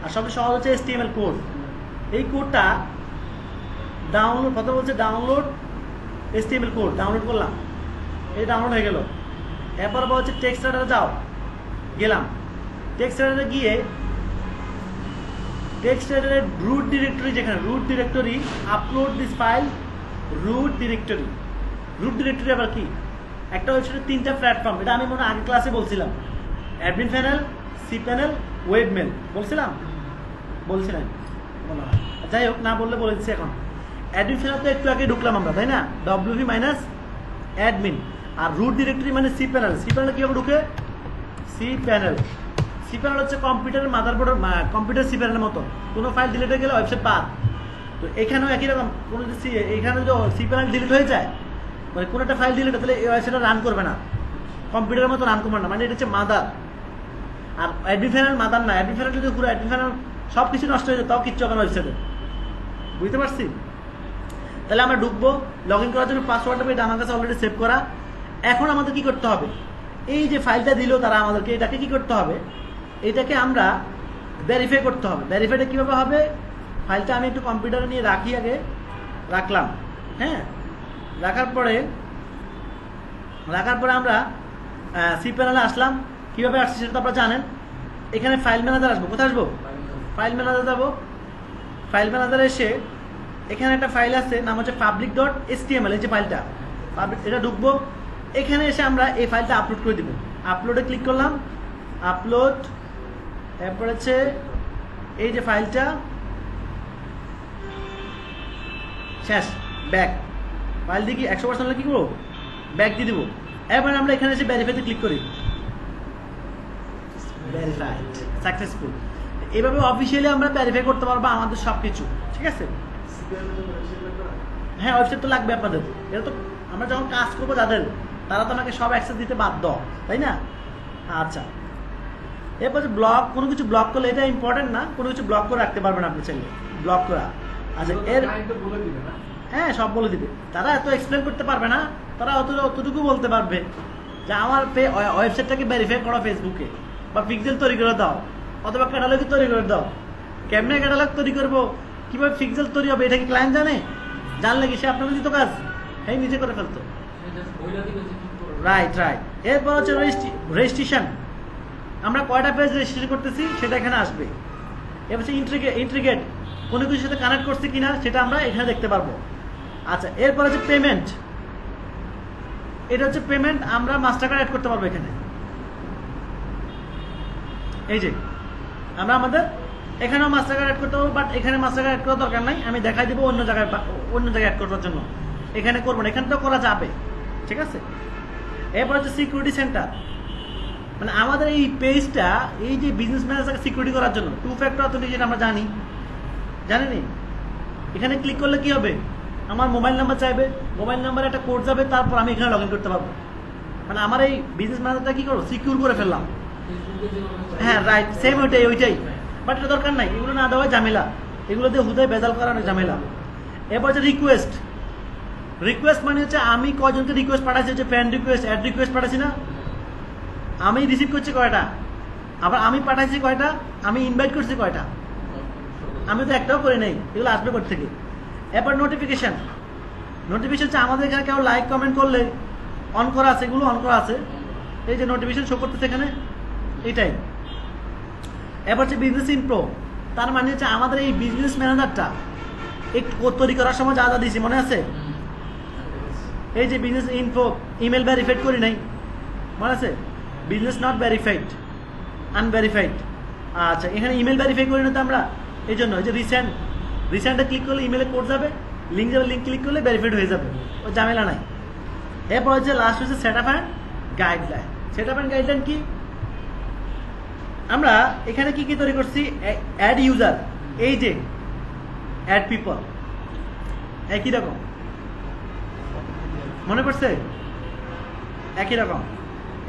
আর সবচেয়ে সহজ হচ্ছে HTML কোড। এই কোডটা ডাউনলোড, প্রথমে বলছে ডাউনলোড HTML কোড, ডাউনলোড করলাম, এই ডাউনলোড হয়ে গেল। এরপর বলছে টেক্সট এডিটরে যাও, গেলাম। টেক্সট এডিটরে গিয়ে টেক্সট এডিটরের রুট ডিরেক্টরি, যেখানে root directory, upload this file root directory. Root directory আবার কি? একটা ওয়েবসাইটের 3টা প্ল্যাটফর্ম, এটা আমি মনে আগে ক্লাসে বলছিলাম। Admin panel, C panel, webmail বলছিলাম মনে হয়। যাই হোক, না বললে বলে দিচ্ছি এখন। অ্যাডমিন প্যানেল তো একটু আগে ঢুকলাম আমরা, তাই না? WP minus admin. আর রুট ডিরেক্টরি মানে সি প্যানেল। সি প্যানেল কীভাবে ঢুকে? সি প্যানেল হচ্ছে কম্পিউটারের মাদারবোর্ডের, কম্পিউটার সি প্যানেলের মতো। কোনো ফাইল ডিলিট হয়ে গেলে ওয়েবসাইট বাদ। তো এখানেও একই রকম, কোনো যদি এখানে যদি সি প্যানেল ডিলিট হয়ে যায়, মানে কোনো একটা ফাইল ডিলিট, তাহলে এই ওয়েবসাইটটা রান করবে না, কম্পিউটারের মতো রান করবে না। মানে এটা হচ্ছে মাদার। আর অ্যাডমিন প্যানেল মাদার না। অ্যাডমিন প্যানেল যদি পুরো অ্যাডমিন প্যানেল সব কিছু নষ্ট হয়ে যায়, তাও কিচ্ছু হবে না ওয়েবসাইটে। বুঝতে পারছি? তাহলে আমরা ঢুকবো। লগ ইন করার জন্য পাসওয়ার্ডটা এটা আমার কাছে অলরেডি সেভ করা। এখন আমাদের কি করতে হবে? এই যে ফাইলটা দিল তারা আমাদেরকে, এটাকে কি করতে হবে? এটাকে আমরা ভেরিফাই করতে হবে। ভেরিফাইটা কীভাবে হবে? ফাইলটা আমি একটু কম্পিউটারে নিয়ে রাখি, আগে রাখলাম। হ্যাঁ, রাখার পরে আমরা সি প্যানেলে আসলাম। কীভাবে আসছি সেটা তো আপনারা জানেন। এখানে ফাইল ম্যানেজার আসবো। কোথায় আসবো? ফাইল ম্যানেজার যাবো। ফাইল ম্যানেজারে এসে এখানে একটা ফাইল আছে, নাম হচ্ছে public.html। এই যে ফাইলটা, এটা ঢুকবো। এখানে এসে আমরা এই ফাইলটা আপলোড করে দিব। আপলোডে ক্লিক করলাম, আপলোড। এরপর হচ্ছে এই যে ফাইলটা, শেষ, ব্যাক। ফাইল দিয়ে কি 100% হলে কি করবো? ব্যাক দিয়ে দিব। এরপর আমরা এখানে এসে ভেরিফাইতে ক্লিক করি। Verified, successful. এইভাবে অফিসিয়ালি আমরা ভেরিফাই করতে পারবো আমাদের সব কিছু। ঠিক আছে? হ্যাঁ, ওয়েবসাইট তো লাগবে আপনাদের। এটা তো আমরা যখন কাজ করবো যাদের, তারা তো আমাকে সব অ্যাক্সেস দিতে বাধ্য, তাই না? আচ্ছা, এরপর ব্লক, কোনো কিছু ব্লক করলে, এটা ইম্পর্টেন্ট না, কোনো কিছু ব্লক করে রাখতে পারবেন আপনি চাইলে, ব্লক করা। আচ্ছা, এর হ্যাঁ সব বলে দিবে। তারা এত এক্সপ্লেন করতে পারবে না, তারা অতটুকু বলতে পারবে যে আমার ওয়েবসাইটটাকে ভেরিফাই করো ফেসবুকে, বা পিক্সেল তৈরি করে দাও, অথবা ক্যাটালগ তৈরি করে দাও। কেমনে ক্যাটালগ তৈরি করবো, কিভাবে পিক্সেল তৈরি হবে, এটা কি ক্লায়েন্ট জানে? জানলে কি সে আপনাদের দিত কাজ? হ্যাঁ, নিজে করে ফেলতো। রাইট। এরপর হচ্ছে রেজিস্ট্রেশন। আমরা কয়টা পেজ রেজিস্ট্রেশন করতেছি সেটা এখানে আসবে। এবার হচ্ছে ইন্ট্রিগেট, কোনো কিছুর সাথে কানেক্ট করছে কিনা সেটা আমরা এখানে দেখতে পারবো। আচ্ছা, এরপর হচ্ছে পেমেন্ট। এটা হচ্ছে পেমেন্ট, আমরা মাস্টার কার্ড অ্যাড করতে পারবো এখানে। এই যে আমরা আমাদের এখানেও মাস্টার কার্ড অ্যাড করতে পারবো, বাট এখানে মাস্টার কার্ড অ্যাড করার দরকার নাই। আমি দেখাই দিব অন্য জায়গায় অ্যাড করার জন্য। এখানে করবো না, এখানে তো করা যাবে। ঠিক আছে? এরপর হচ্ছে সিকিউরিটি সেন্টার, মানে আমাদের এই পেজটা, এই যে বিজনেস ম্যানেজারকে সিকিউরিটি করার জন্য 2 ফ্যাক্টর অথেন্টিকেশন আমরা জানি, জানেনি? এখানে ক্লিক করলে কি হবে? আমার মোবাইল নাম্বার চাইবে, মোবাইল নাম্বারে একটা কোড যাবে, তারপর আমি এখানে লগ ইন করতে পারবো। মানে আমার এই বিজনেস ম্যানেজারটা কি করবো, সিকিউর করে ফেললাম। হ্যাঁ রাইট, সেম ওইটাই। বাট এটা দরকার নাই, এগুলো না দেওয়া ঝামেলা, এগুলো দিয়ে হুদায় বেজাল করানো ঝামেলা। এরপর হচ্ছে রিকোয়েস্ট। রিকোয়েস্ট মানে হচ্ছে আমি কয়জনকে রিকোয়েস্ট পাঠাচ্ছি, হচ্ছে ফ্রেন্ড রিকোয়েস্ট, অ্যাড রিকোয়েস্ট পাঠাচ্ছি না, আমি রিসিভ করছি কয়টা, আবার আমি পাঠাচ্ছি কয়টা, আমি ইনভাইট করছি কয়টা, আমি তো একটাও করে নেই, এগুলো আসবে কোথা থেকে। এরপর নোটিফিকেশন। নোটিফিকেশন হচ্ছে আমাদের এখানে কেউ লাইক কমেন্ট করলে অন করা আছে, এগুলো অন করা আছে, এই যে নোটিফিকেশন শো করতেছে এখানে, এটাই। এবার হচ্ছে বিজনেস ইনফো, তার মানে হচ্ছে আমাদের এই বিজনেস ম্যানেজারটা একটু তৈরি করার সময় যা যা দিয়েছি মনে আছে, এই যে বিজনেস ইনফো, ইমেল ভেরিফাইড করি নাই, মনে আছে, বিজনেস নট ভেরিফাইড, আনভেরিফাইড। আচ্ছা, এখানে ইমেল ভেরিফাই করি না তো আমরা, এই জন্য এই যে রিসেন্টে ক্লিক করলে ইমেলে কোড যাবে, লিঙ্ক যাবে, লিঙ্ক ক্লিক করলে ভেরিফাইড হয়ে যাবে, ও ঝামেলা নাই। এরপর হচ্ছে লাস্ট হচ্ছে set up and guideline. Set up and guideline কি, আমরা এখানে কি কি তৈরি করছি, অ্যাড ইউজার, এই যে অ্যাড পিপল, একই রকম, মনে পড়ছে, একই রকম।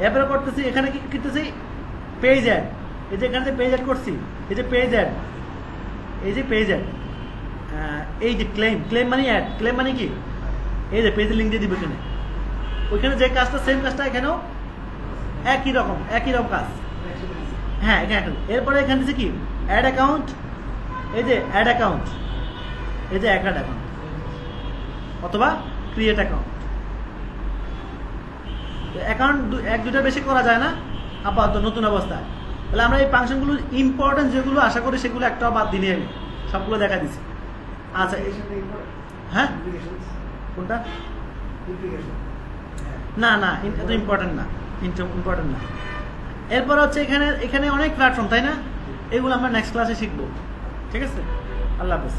এরপরে করতেছি এখানে কি করতেছি, পেজ অ্যাড, এই যে এখানে যে পেজ অ্যাড করছি, এই যে পেজ অ্যাড, এই যে পেজ অ্যাড, এই যে ক্লেম মানে অ্যাড, ক্লেম মানে কি, এই যে পেজের লিঙ্ক দিয়ে দিব এখানে, ওইখানে যে কাজটা সেম কাজটা এখানেও একই রকম কাজ। হ্যাঁ এখানে। এরপরে এখানে দিচ্ছে কি, অ্যাড অ্যাকাউন্ট, এই যে অ্যাড অ্যাকাউন্ট, এই যে অ্যাড অ্যাকাউন্ট অথবা ক্রিয়েট অ্যাকাউন্ট। অ্যাকাউন্ট এক দুটা বেশি করা যায় না আপাতত নতুন অবস্থায়। তাহলে আমরা এই ফাংশনগুলো ইম্পর্টেন্ট যেগুলো আশা করি সেগুলো একটাও বাদ দিলে আমি সবগুলো দেখা দিচ্ছি। আচ্ছা, হ্যাঁ কোনটা, না না এটা ইম্পর্টেন্ট না, ইম্পর্টেন্ট না। এরপর হচ্ছে এখানে অনেক প্ল্যাটফর্ম, তাই না, এগুলো আমরা নেক্সট ক্লাসে শিখবো। ঠিক আছে, আল্লাহ হাফেজ।